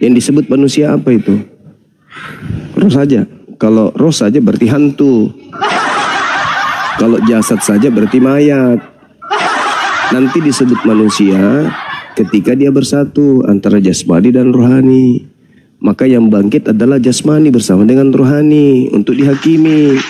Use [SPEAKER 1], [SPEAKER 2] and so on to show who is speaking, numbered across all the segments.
[SPEAKER 1] Yang disebut manusia apa itu? Roh saja. Kalau roh saja berarti hantu. Kalau jasad saja berarti mayat. Nanti disebut manusia ketika dia bersatu antara jasmani dan rohani. Maka yang bangkit adalah jasmani bersama dengan rohani untuk dihakimi.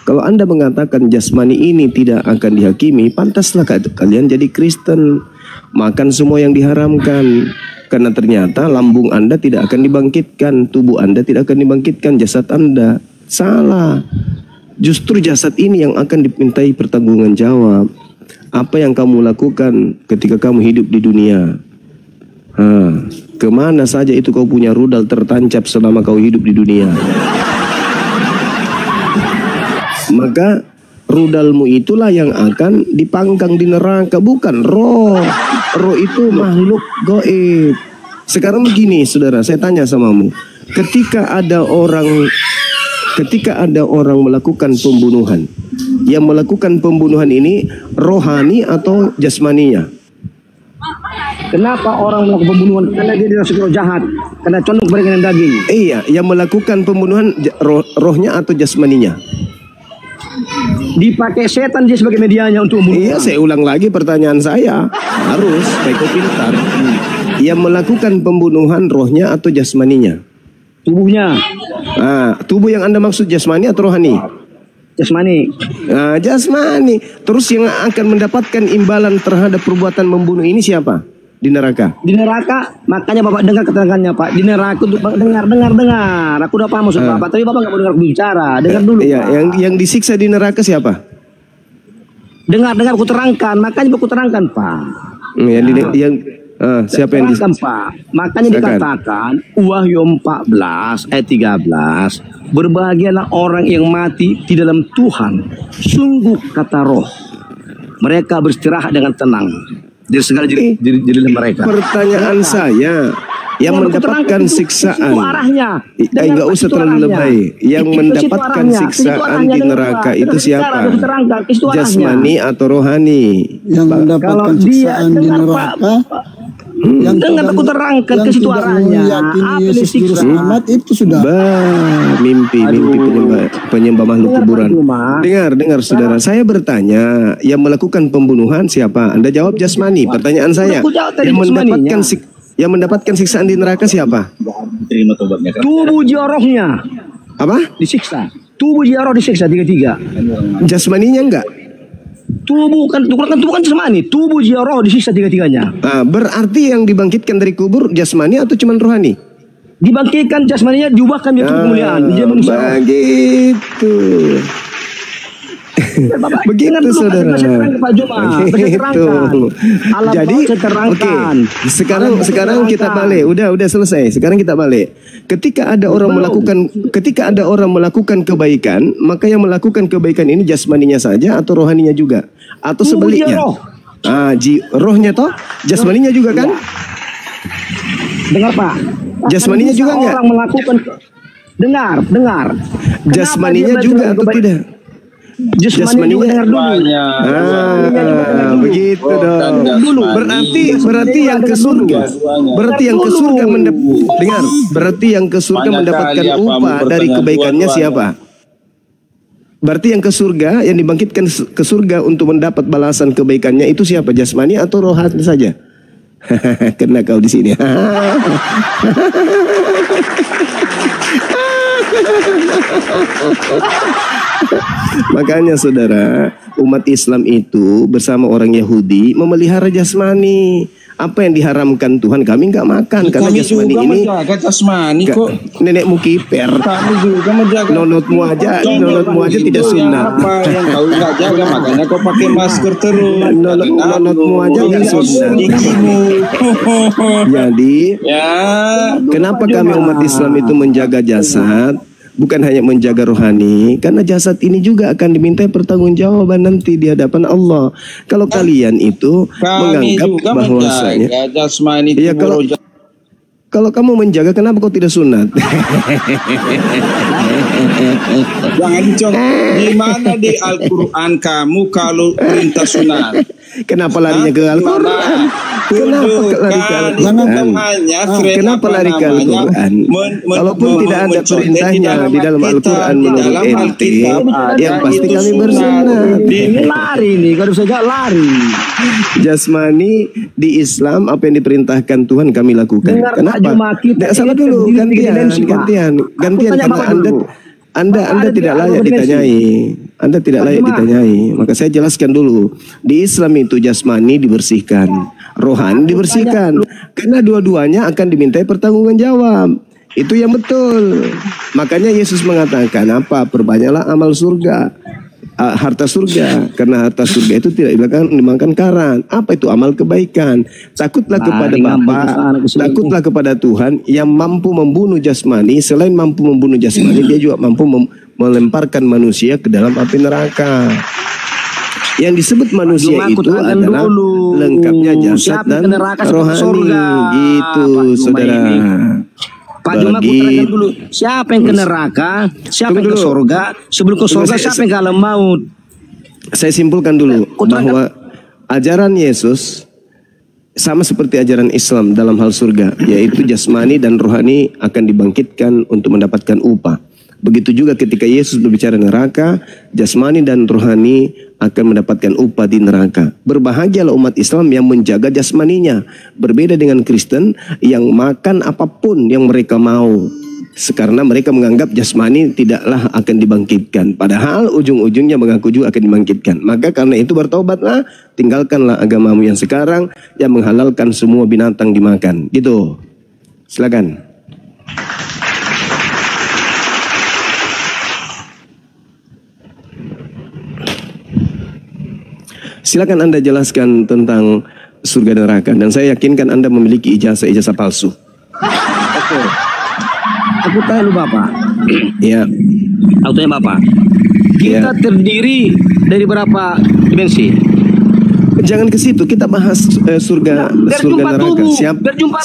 [SPEAKER 1] Kalau Anda mengatakan jasmani ini tidak akan dihakimi, pantaslah kalian jadi Kristen. Makan semua yang diharamkan. Karena ternyata lambung Anda tidak akan dibangkitkan, tubuh Anda tidak akan dibangkitkan, jasad Anda. Salah. Justru jasad ini yang akan dimintai pertanggungan jawab. Apa yang kamu lakukan ketika kamu hidup di dunia? Kemana saja itu kau punya rudal tertancap selama kau hidup di dunia? Maka rudalmu itulah yang akan dipanggang di neraka, bukan roh. Roh itu makhluk gaib. Sekarang begini, saudara, saya tanya samamu. Ketika ada orang melakukan pembunuhan, yang melakukan pembunuhan ini rohani atau jasmaninya?
[SPEAKER 2] Kenapa orang melakukan pembunuhan? Karena dia dirasuki roh jahat, karena condong kepada dengan daging.
[SPEAKER 1] Iya, yang melakukan pembunuhan rohnya atau jasmaninya?
[SPEAKER 2] Dipakai setan dia sebagai medianya untuk membunuh.
[SPEAKER 1] Iya, saya ulang lagi pertanyaan saya. Harus baik pintar. Yang melakukan pembunuhan rohnya atau jasmaninya?
[SPEAKER 2] Tubuhnya.
[SPEAKER 1] Tubuh yang Anda maksud jasmani atau rohani?
[SPEAKER 2] Jasmani.
[SPEAKER 1] Jasmani. Terus yang akan mendapatkan imbalan terhadap perbuatan membunuh ini siapa? Di neraka.
[SPEAKER 2] Di neraka, makanya Bapak dengar keterangannya Pak. Di neraka untuk dengar. Aku udah paham maksud Bapak, tapi Bapak nggak mau dengar bicara. Dengar dulu.
[SPEAKER 1] Iya,
[SPEAKER 2] Pak.
[SPEAKER 1] yang disiksa di neraka siapa?
[SPEAKER 2] Dengar aku terangkan, makanya aku terangkan Pak.
[SPEAKER 1] Siapa yang
[SPEAKER 2] disiksa Pak? Makanya dikatakan Wahyu 14 ayat 13, berbahagialah orang yang mati di dalam Tuhan. Sungguh kata roh, mereka beristirahat dengan tenang dari segala diri mereka.
[SPEAKER 1] Pertanyaan saya, yang mendapatkan siksaan,
[SPEAKER 2] itu arahnya.
[SPEAKER 1] Enggak usah terlalu lebay. Yang mendapatkan siksaan di neraka itu siapa? Jasmani atau rohani?
[SPEAKER 3] Yang mendapatkan siksaan di neraka, yang
[SPEAKER 2] dengar aku terangkan ke situ arahnya.
[SPEAKER 3] Apa Yesus Juru Selamat itu sudah
[SPEAKER 1] mimpi penyembah makhluk kuburan. Dengar saudara, saya bertanya, yang melakukan pembunuhan siapa? Anda jawab jasmani. Pertanyaan saya, yang mendapatkan siksaan di neraka siapa?
[SPEAKER 2] Tubuh jiwa rohnya.
[SPEAKER 1] Apa?
[SPEAKER 2] Disiksa. Tubuh jiwa roh disiksa tiga-tiga.
[SPEAKER 1] Jasmaninya enggak?
[SPEAKER 2] Tubuh kan jasmani, tubuh jiwa roh disiksa tiga-tiganya.
[SPEAKER 1] Berarti yang dibangkitkan dari kubur jasmani atau cuma rohani?
[SPEAKER 2] Dibangkitkan jasmaninya, diubahkan menjadi kemuliaan. Dia manusia.
[SPEAKER 1] Begitu. Begitu saudara. Begitu. Jadi, oke. Sekarang kita balik. Udah selesai. Sekarang kita balik. Ketika ada orang melakukan kebaikan, maka yang melakukan kebaikan ini jasmaninya saja atau rohaninya juga? Atau sebaliknya? Rohnya toh, jasmaninya juga kan?
[SPEAKER 2] Dengar Pak.
[SPEAKER 1] Jasmaninya juga enggak?
[SPEAKER 2] Orang melakukan dengar.
[SPEAKER 1] Jasmaninya juga atau tidak?
[SPEAKER 2] Jasmaninya dengar dulu.
[SPEAKER 1] Begitu dong. Berarti yang ke surga. Berarti yang ke surga mendapatkan upah dari kebaikannya siapa? Berarti yang ke surga, yang dibangkitkan ke surga untuk mendapat balasan kebaikannya itu siapa? Jasmani atau rohani saja? Kena kau di sini. Makanya saudara, umat Islam itu bersama orang Yahudi memelihara jasmani. Apa yang diharamkan Tuhan kami nggak makan, karena jasmani ini
[SPEAKER 4] jasmani kok.
[SPEAKER 1] Nenekmu kiper,
[SPEAKER 4] kami juga menjaga.
[SPEAKER 1] nonotmu aja tidak sunat.
[SPEAKER 4] Apa yang kau nggak jaga, makanya kau pakai masker terus.
[SPEAKER 1] Nonotmu aja nggak sunat. Jadi kenapa kami umat Islam itu menjaga jasad? Bukan hanya menjaga rohani, karena jasad ini juga akan diminta pertanggungjawaban nanti di hadapan Allah. Kalau kalian itu menganggap bahwasanya
[SPEAKER 4] jasmani
[SPEAKER 1] ya, kalau kamu menjaga, kenapa kau tidak sunat?
[SPEAKER 4] Jangan di mana di Al-Quran kamu kalau perintah sunat?
[SPEAKER 1] Kenapa larinya ke Al-Quran? Kenapa lari ke Al-Quran? Kenapa lari ke Al-Quran? Walaupun tidak ada perintahnya di dalam Al-Quran menurut ente, yang pasti kami bersunat.
[SPEAKER 2] Ini lari nih, kalau saja lari.
[SPEAKER 1] Jasmani di Islam apa yang diperintahkan Tuhan kami lakukan.
[SPEAKER 2] Dengar
[SPEAKER 1] Kenapa?
[SPEAKER 2] Jemaah kita,
[SPEAKER 1] Salah dulu, gantian karena Anda tidak layak ditanyai. Anda tidak layak ditanyai. Maka saya jelaskan dulu. Di Islam itu jasmani dibersihkan, rohani dibersihkan. Karena dua-duanya akan dimintai pertanggunganjawab. Itu yang betul. Makanya Yesus mengatakan apa? Perbanyaklah amal surga. Harta surga, karena harta surga itu tidak dimakan karang. Apa itu amal kebaikan? Takutlah kepada Bapa, takutlah kepada Tuhan yang mampu membunuh jasmani. Selain mampu membunuh jasmani, dia juga mampu melemparkan manusia ke dalam api neraka. Yang disebut manusia itu adalah lengkapnya jasad dan rohani. Gitu, saudara.
[SPEAKER 2] Pak Juma, aku terangkan dulu, siapa yang ke neraka, siapa yang ke surga, sebelum ke surga siapa yang ke alam maut.
[SPEAKER 1] Saya simpulkan dulu bahwa ajaran Yesus sama seperti ajaran Islam dalam hal surga, yaitu jasmani dan rohani akan dibangkitkan untuk mendapatkan upah. Begitu juga ketika Yesus berbicara neraka, jasmani dan rohani akan mendapatkan upah di neraka. Berbahagialah umat Islam yang menjaga jasmaninya. Berbeda dengan Kristen yang makan apapun yang mereka mau. Karena mereka menganggap jasmani tidaklah akan dibangkitkan. Padahal ujung-ujungnya mengaku juga akan dibangkitkan. Maka karena itu bertobatlah, tinggalkanlah agamamu yang sekarang yang menghalalkan semua binatang dimakan. Gitu. Silakan. Silakan Anda jelaskan tentang surga dan neraka, dan saya yakinkan Anda memiliki ijazah palsu.
[SPEAKER 2] Oke. Aku tanya lu Bapak.
[SPEAKER 1] Ya.
[SPEAKER 2] Aku tanya Bapak. Kita terdiri dari berapa dimensi?
[SPEAKER 1] Jangan ke situ, kita bahas surga neraka.
[SPEAKER 2] Berjumpa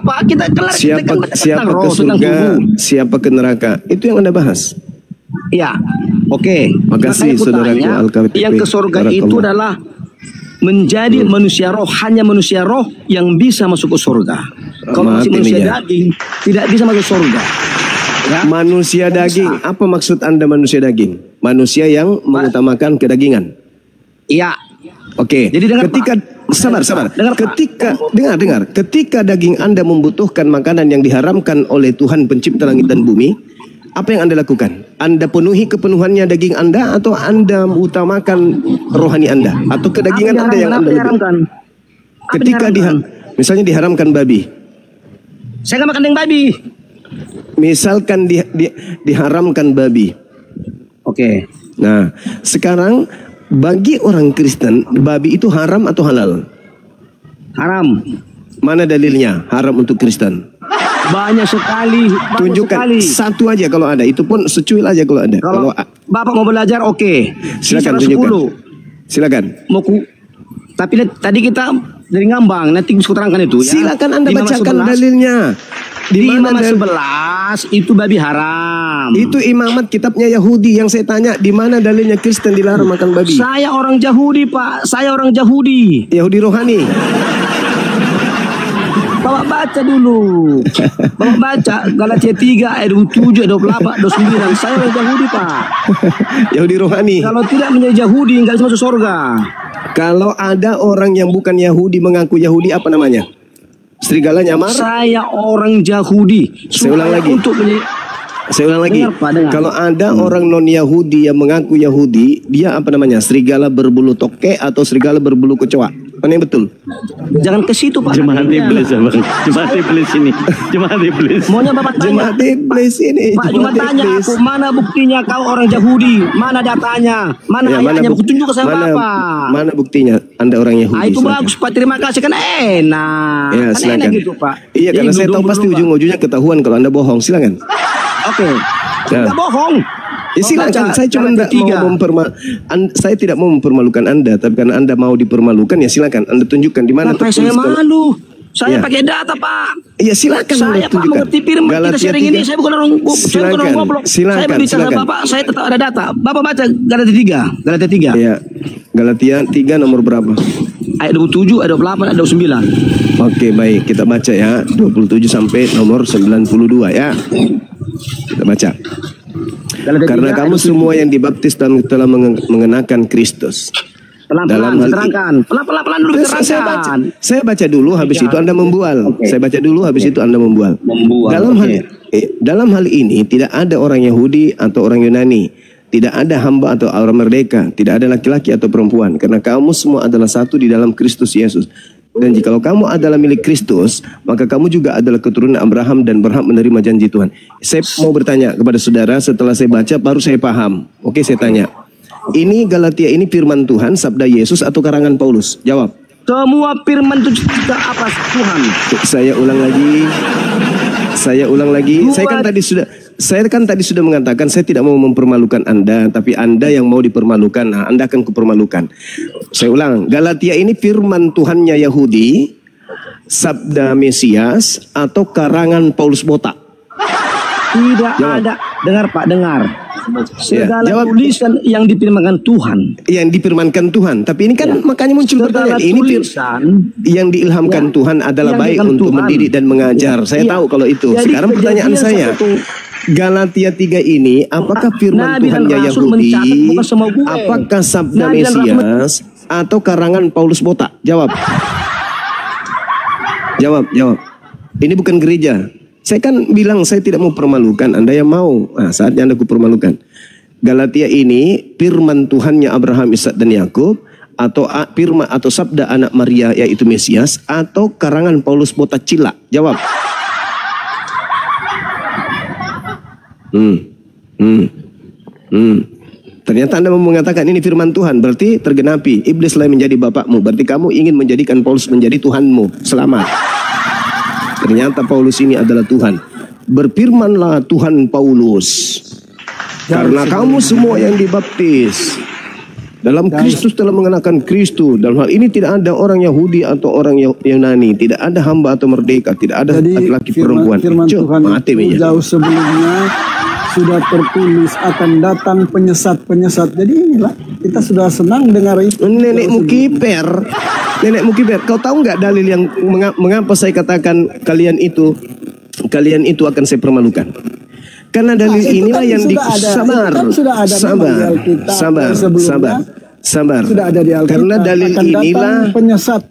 [SPEAKER 2] Pak. Kita kelar
[SPEAKER 1] siapa ke surga, siapa ke neraka. Itu yang Anda bahas.
[SPEAKER 2] Ya, oke.
[SPEAKER 1] Makasih saudaraku Al-KTP.
[SPEAKER 2] Yang ke surga itu adalah menjadi manusia roh, hanya manusia roh yang bisa masuk ke surga. Kalau masih manusia daging tidak bisa masuk surga. Ya?
[SPEAKER 1] Manusia daging, apa maksud Anda manusia daging? Manusia yang mengutamakan kedagingan.
[SPEAKER 2] Iya.
[SPEAKER 1] Oke.
[SPEAKER 2] Jadi
[SPEAKER 1] ketika sabar. Dengar. Ketika daging Anda membutuhkan makanan yang diharamkan oleh Tuhan pencipta langit dan bumi, apa yang Anda lakukan? Anda penuhi kepenuhannya daging Anda, atau Anda mengutamakan rohani Anda, atau kedagingan Anda yang Anda lebih? Ketika misalnya diharamkan babi,
[SPEAKER 2] saya nggak makan yang babi.
[SPEAKER 1] Misalkan diharamkan babi.
[SPEAKER 2] Oke.
[SPEAKER 1] Nah, sekarang bagi orang Kristen, babi itu haram atau halal?
[SPEAKER 2] Haram.
[SPEAKER 1] Mana dalilnya haram untuk Kristen?
[SPEAKER 2] Banyak sekali.
[SPEAKER 1] Tunjukkan satu aja kalau ada. Itu pun secuil aja kalau ada.
[SPEAKER 2] Kalau Bapak mau belajar, oke.
[SPEAKER 1] Silakan tunjukkan. Silakan.
[SPEAKER 2] Tapi tadi kita dari ngambang, nanti bisa terangkan itu. Ya.
[SPEAKER 1] Silakan Anda bacakan dalilnya.
[SPEAKER 2] Di Imamat 11 itu babi haram.
[SPEAKER 1] Itu Imamat kitabnya Yahudi. Yang saya tanya, di mana dalilnya Kristen dilarang makan babi?
[SPEAKER 2] Saya orang Yahudi Pak. Saya orang Yahudi.
[SPEAKER 1] Yahudi rohani.
[SPEAKER 2] Bapak baca dulu. Bapak baca Galatia 3 ayat 27, 28, 29. Saya orang Yahudi Pak.
[SPEAKER 1] Yahudi rohani.
[SPEAKER 2] Kalau tidak menjadi Yahudi nggak bisa masuk surga.
[SPEAKER 1] Kalau ada orang yang bukan Yahudi mengaku Yahudi, apa namanya? Serigala nyamar.
[SPEAKER 2] Saya orang Yahudi.
[SPEAKER 1] Saya ulang lagi. Kalau ada orang non Yahudi yang mengaku Yahudi, dia apa namanya? Serigala berbulu toke atau serigala berbulu kecoa? Mana yang betul?
[SPEAKER 2] Jangan ke situ Pak.
[SPEAKER 5] Jemaat iblis ya Bang. Jemaat iblis ini. Jemaat iblis.
[SPEAKER 2] Maunya Bapak tanya.
[SPEAKER 1] Jemaat iblis ini.
[SPEAKER 2] Pak cuma tanya aku, mana buktinya kau orang Yahudi? Mana datanya? Mana ayatnya? Tunjuk ke saya Bapak.
[SPEAKER 1] Mana buktinya Anda orang Yahudi?
[SPEAKER 2] Itu bagus Pak, terima kasih, kan enak.
[SPEAKER 1] Ya,
[SPEAKER 2] kan
[SPEAKER 1] silakan.
[SPEAKER 2] enak gitu Pak.
[SPEAKER 1] Iya, karena saya tahu pasti ujung-ujungnya ketahuan kalau Anda bohong. Silakan.
[SPEAKER 2] Oke. Tidak bohong.
[SPEAKER 1] Ya silakan, saya cuma saya tidak mau mempermalukan Anda, tapi karena Anda mau dipermalukan, ya silakan Anda tunjukkan di mana.
[SPEAKER 2] Bapak saya malu. Saya
[SPEAKER 1] Ya.
[SPEAKER 2] pakai data, Pak.
[SPEAKER 1] Ya silakan.
[SPEAKER 2] Saya Pak mengerti firman kita sharing ini. Saya bukan orang goblok. Saya berbicara sama Bapak, saya tetap ada data. Bapak baca Galatia 3. Galatia 3.
[SPEAKER 1] Ya. Galatia 3 nomor berapa?
[SPEAKER 2] Ayat 27, ayat 28, ayat 29.
[SPEAKER 1] Oke, baik. Kita baca ya. 27 sampai nomor 92 ya. Kita baca.
[SPEAKER 2] Galatia
[SPEAKER 1] Karena
[SPEAKER 2] 3,
[SPEAKER 1] kamu
[SPEAKER 2] ayat
[SPEAKER 1] semua yang dibaptis dan telah mengenakan Kristus.
[SPEAKER 2] pelan-pelan diterangkan. Pelan-pelan dulu diterangkan.
[SPEAKER 1] Saya baca dulu, habis itu Anda membual. Saya baca dulu, habis itu Anda membual. Dalam hal ini tidak ada orang Yahudi atau orang Yunani, tidak ada hamba atau orang merdeka, tidak ada laki-laki atau perempuan, karena kamu semua adalah satu di dalam Kristus Yesus. Dan jikalau kamu adalah milik Kristus, maka kamu juga adalah keturunan Abraham dan berhak menerima janji Tuhan. Saya mau bertanya kepada saudara, setelah saya baca baru saya paham. Oke, saya tanya. Ini Galatia ini firman Tuhan, sabda Yesus atau karangan Paulus? Jawab.
[SPEAKER 2] Semua firman itu cerita apa Tuhan?
[SPEAKER 1] Saya ulang lagi. Saya kan tadi sudah mengatakan saya tidak mau mempermalukan Anda, tapi Anda yang mau dipermalukan. Nah, Anda akan kupermalukan. Saya ulang. Galatia ini firman Tuhannya Yahudi, sabda Mesias atau karangan Paulus botak?
[SPEAKER 2] Tidak ada. Dengar Pak, dengar. Segala tulisan yang difirmankan Tuhan.
[SPEAKER 1] Yang difirmankan Tuhan. Tapi ini kan makanya muncul pertanyaan. Ini yang diilhamkan Tuhan adalah baik untuk mendidik dan mengajar. Saya tahu kalau itu.
[SPEAKER 2] Jadi,
[SPEAKER 1] sekarang pertanyaan saya, Galatia 3 ini apakah firman Tuhannya Yahudi, apakah sabda Mesias atau karangan Paulus botak? Jawab. Ini bukan gereja. Saya kan bilang saya tidak mau permalukan, Anda yang mau. Nah, saatnya Anda kupermalukan. Galatia ini firman Tuhannya Abraham, Ishak dan Yakub, atau firman atau sabda anak Maria yaitu Mesias, atau karangan Paulus botak cila? Jawab. Ternyata Anda mau mengatakan ini firman Tuhan, berarti tergenapi. Iblislah menjadi bapakmu, berarti kamu ingin menjadikan Paulus menjadi Tuhanmu. Selamat. Ternyata Paulus ini adalah Tuhan. Berfirmanlah Tuhan Paulus, karena kamu semua yang dibaptis dalam Kristus telah mengenakan Kristus. Dalam hal ini tidak ada orang Yahudi atau orang Yunani, tidak ada hamba atau merdeka, tidak ada laki-laki perempuan.
[SPEAKER 3] Firman Tuhan itu jauh sebelumnya sudah tertulis akan datang penyesat-penyesat. Jadi inilah kita sudah senang dengar itu.
[SPEAKER 1] Nenekmu kiper. Kau tahu nggak dalil yang mengapa saya katakan kalian itu akan saya permalukan? Karena dalil inilah yang sabar. Karena dalil inilah
[SPEAKER 3] penyesat.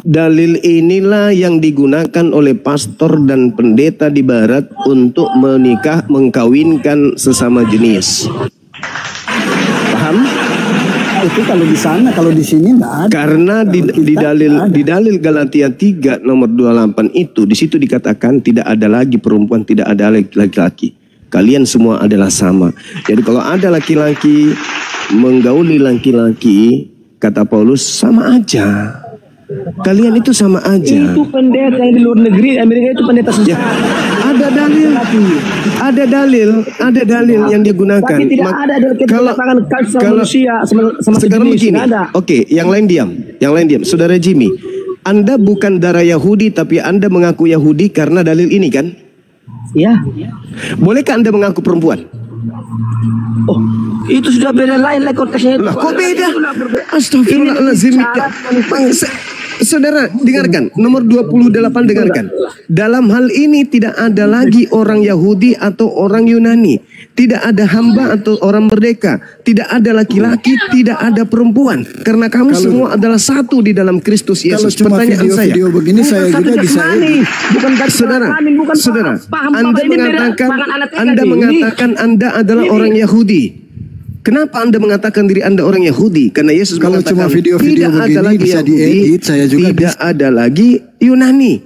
[SPEAKER 1] Dalil inilah yang digunakan oleh pastor dan pendeta di barat untuk mengkawinkan sesama jenis. Paham?
[SPEAKER 3] Itu kalau di sana, kalau di sini enggak ada.
[SPEAKER 1] Karena di dalil Galatia 3 nomor 28 itu, di situ dikatakan tidak ada lagi perempuan, tidak ada laki-laki. Kalian semua adalah sama. Jadi kalau ada laki-laki menggauli laki-laki, kata Paulus, sama aja. Kalian itu sama aja.
[SPEAKER 2] Itu pendeta yang di luar negeri, Amerika itu pendeta sesat.
[SPEAKER 1] Ya, ada dalil yang dia gunakan.
[SPEAKER 2] Tapi tidak ada kita katakan manusia sama
[SPEAKER 1] sekarang begini.
[SPEAKER 2] Ada.
[SPEAKER 1] Oke, yang lain diam. Saudara Jimmy, Anda bukan darah Yahudi, tapi Anda mengaku Yahudi karena dalil ini kan?
[SPEAKER 2] Ya.
[SPEAKER 1] Bolehkah Anda mengaku perempuan?
[SPEAKER 2] Oh, itu sudah beda lain konteksnya.
[SPEAKER 1] Lah, kok beda? Astagfirullahaladzim. Saudara, dengarkan. Nomor 28 dengarkan. Dalam hal ini tidak ada lagi orang Yahudi atau orang Yunani. Tidak ada hamba atau orang merdeka. Tidak ada laki-laki, tidak ada perempuan. Karena kamu semua adalah satu di dalam Kristus Yesus. Pertanyaan saya.
[SPEAKER 3] Video begini saya juga bisa.
[SPEAKER 1] Saudara, Anda mengatakan Anda adalah orang Yahudi. Kenapa Anda mengatakan diri Anda orang Yahudi? Karena Yesus
[SPEAKER 3] kalau
[SPEAKER 1] mengatakan
[SPEAKER 3] cuma video-video
[SPEAKER 1] tidak ada lagi
[SPEAKER 3] bisa
[SPEAKER 1] Yahudi,
[SPEAKER 3] diedit, saya juga
[SPEAKER 1] tidak ada lagi Yunani,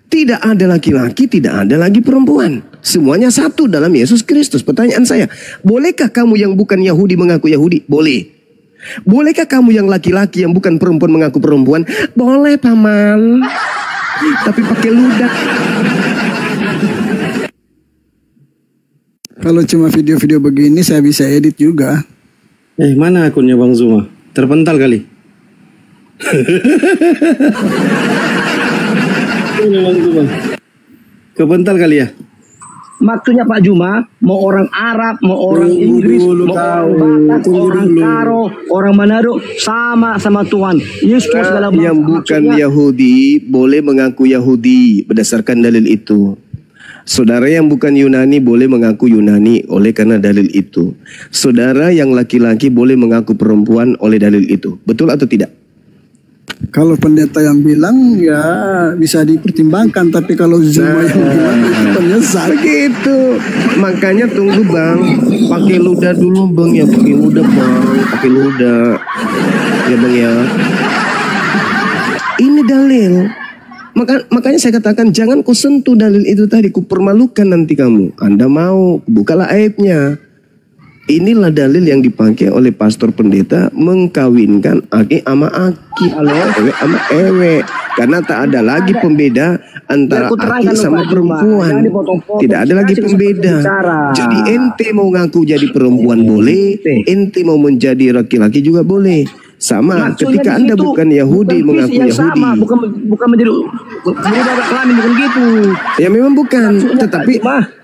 [SPEAKER 1] tidak ada laki-laki, tidak ada lagi perempuan. Semuanya satu dalam Yesus Kristus. Pertanyaan saya, bolehkah kamu yang bukan Yahudi mengaku Yahudi? Boleh. Bolehkah kamu yang laki-laki yang bukan perempuan mengaku perempuan? Boleh, paman. Tapi pakai ludah.
[SPEAKER 3] Kalau cuma video-video begini saya bisa edit juga.
[SPEAKER 5] Mana akunnya Bang Zuma? Terpental kali.
[SPEAKER 3] memang itu bang. Kebental kali ya.
[SPEAKER 2] Maksudnya Pak Juma, mau orang Arab, mau orang Inggris, mau orang Batak, orang Karo, orang Manado, sama Tuhan. Yesus adalah
[SPEAKER 1] Yang bukan Yahudi boleh mengaku Yahudi berdasarkan dalil itu. Saudara yang bukan Yunani boleh mengaku Yunani oleh karena dalil itu. Saudara yang laki-laki boleh mengaku perempuan oleh dalil itu. Betul atau tidak?
[SPEAKER 3] Kalau pendeta yang bilang ya bisa dipertimbangkan, tapi kalau Zuma yang bilang itu penyesat.
[SPEAKER 1] Begitu. Makanya tunggu bang, pakai ludah dulu bang ya, pakai ludah bang, pakai ludah ya bang ya. Ini dalil. Makanya saya katakan jangan kau sentuh dalil itu tadi, ku permalukan nanti kamu. Anda mau, bukalah aibnya. Inilah dalil yang dipakai oleh pastor pendeta mengkawinkan aki sama aki, ewe sama ewe. Karena tak ada lagi pembeda antara aki sama perempuan. Tidak ada lagi pembeda. Jadi ente mau ngaku jadi perempuan boleh, ente mau menjadi laki-laki juga boleh. Sama ketika Anda bukan Yahudi mengaku Yahudi.
[SPEAKER 2] Sama, bukan menjadi kelamin, bukan gitu.
[SPEAKER 1] Ya memang bukan,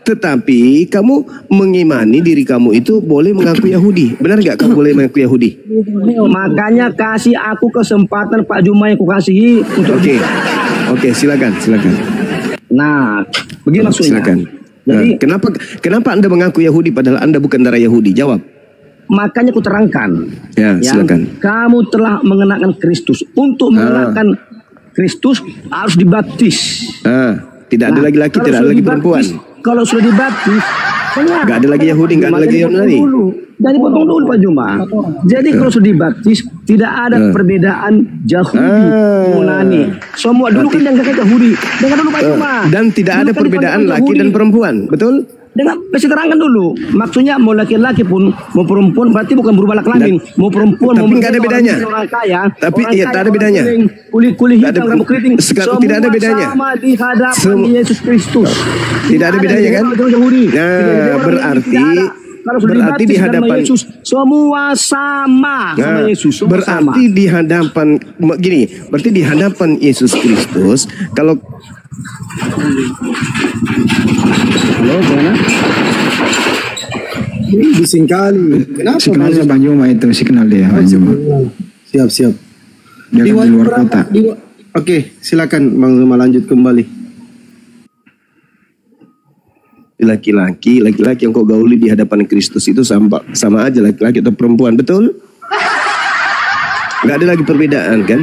[SPEAKER 1] tetapi kamu mengimani diri kamu itu boleh mengaku Yahudi. Benar nggak kamu boleh mengaku Yahudi?
[SPEAKER 2] Makanya kasih aku kesempatan Pak Juma yang aku kasih untuk
[SPEAKER 1] Oke, silakan.
[SPEAKER 2] Nah, begini maksudnya.
[SPEAKER 1] Silakan. Jadi kenapa Anda mengaku Yahudi padahal Anda bukan darah Yahudi? Jawab.
[SPEAKER 2] Makanya aku terangkan.
[SPEAKER 1] Ya, silakan.
[SPEAKER 2] Kamu telah mengenakan Kristus. Untuk mengenakan Kristus harus dibaptis.
[SPEAKER 1] Tidak ada lagi laki, tidak ada lagi perempuan.
[SPEAKER 2] Kalau sudah dibaptis,
[SPEAKER 1] nggak ada lagi Yahudi, nggak ada lagi Yunani.
[SPEAKER 2] Jadi potong dulu Pak Juma. Jadi kalau sudah dibaptis, tidak ada perbedaan Yahudi, Yunani. Semua dulu kan yang kakek Yahudi. Dengar dulu Pak Juma.
[SPEAKER 1] Dan tidak ada perbedaan laki dan perempuan, betul?
[SPEAKER 2] Dengan bisa terangkan dulu. Maksudnya mau laki-laki pun mau perempuan berarti bukan berubah laki-laki. Mau perempuan
[SPEAKER 1] tapi
[SPEAKER 2] mau
[SPEAKER 1] nggak ada bedanya.
[SPEAKER 2] Orang kaya,
[SPEAKER 1] tapi
[SPEAKER 2] orang
[SPEAKER 1] ya
[SPEAKER 2] kaya,
[SPEAKER 1] tak ada bedanya.
[SPEAKER 2] Kulit hitam rambut keriting.
[SPEAKER 1] Sekarang tidak ada bedanya.
[SPEAKER 2] Sama di hadapan Yesus Kristus.
[SPEAKER 1] Tidak ada bedanya kan? Nah, berarti di hadapan
[SPEAKER 2] Yesus semua sama Yesus.
[SPEAKER 1] Berarti di hadapan berarti di hadapan Yesus Kristus kalau
[SPEAKER 3] Bising kali. Kenapa?
[SPEAKER 6] Signalnya Bang Juma itu, signal dia Bang Juma.
[SPEAKER 3] Siap.
[SPEAKER 6] Dia kan di luar kota.
[SPEAKER 3] Oke, silakan Bang Zuma lanjut kembali.
[SPEAKER 1] Laki-laki yang kau gauli di hadapan Kristus itu sama aja laki-laki atau perempuan, betul? Nggak ada lagi perbedaan kan?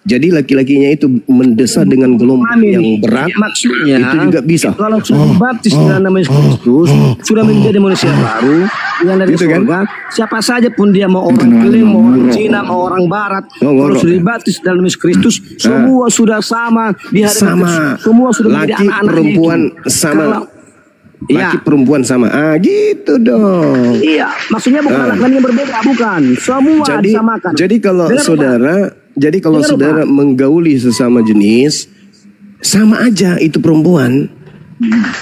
[SPEAKER 1] Jadi laki-lakinya itu mendesah dengan gelombang yang berat,
[SPEAKER 2] maksudnya
[SPEAKER 1] itu juga bisa.
[SPEAKER 2] Kalau sudah dibaptis dengan nama Yesus Kristus, sudah menjadi manusia baru yang dari
[SPEAKER 1] gitu
[SPEAKER 2] surga, siapa saja pun dia mau orang Kling, mau orang Cina, mau orang Barat, kalau sudah dibaptis dalam Yesus Kristus, semua sudah sama di hadapan Kristus. Semua sudah menjadi anak-anak
[SPEAKER 1] perempuan sama. Laki perempuan sama. Gitu dong.
[SPEAKER 2] Iya, maksudnya bukan laki-laki yang berbeda, bukan. Semua disamakan.
[SPEAKER 1] Jadi kalau saudara menggauli sesama jenis, sama aja itu perempuan.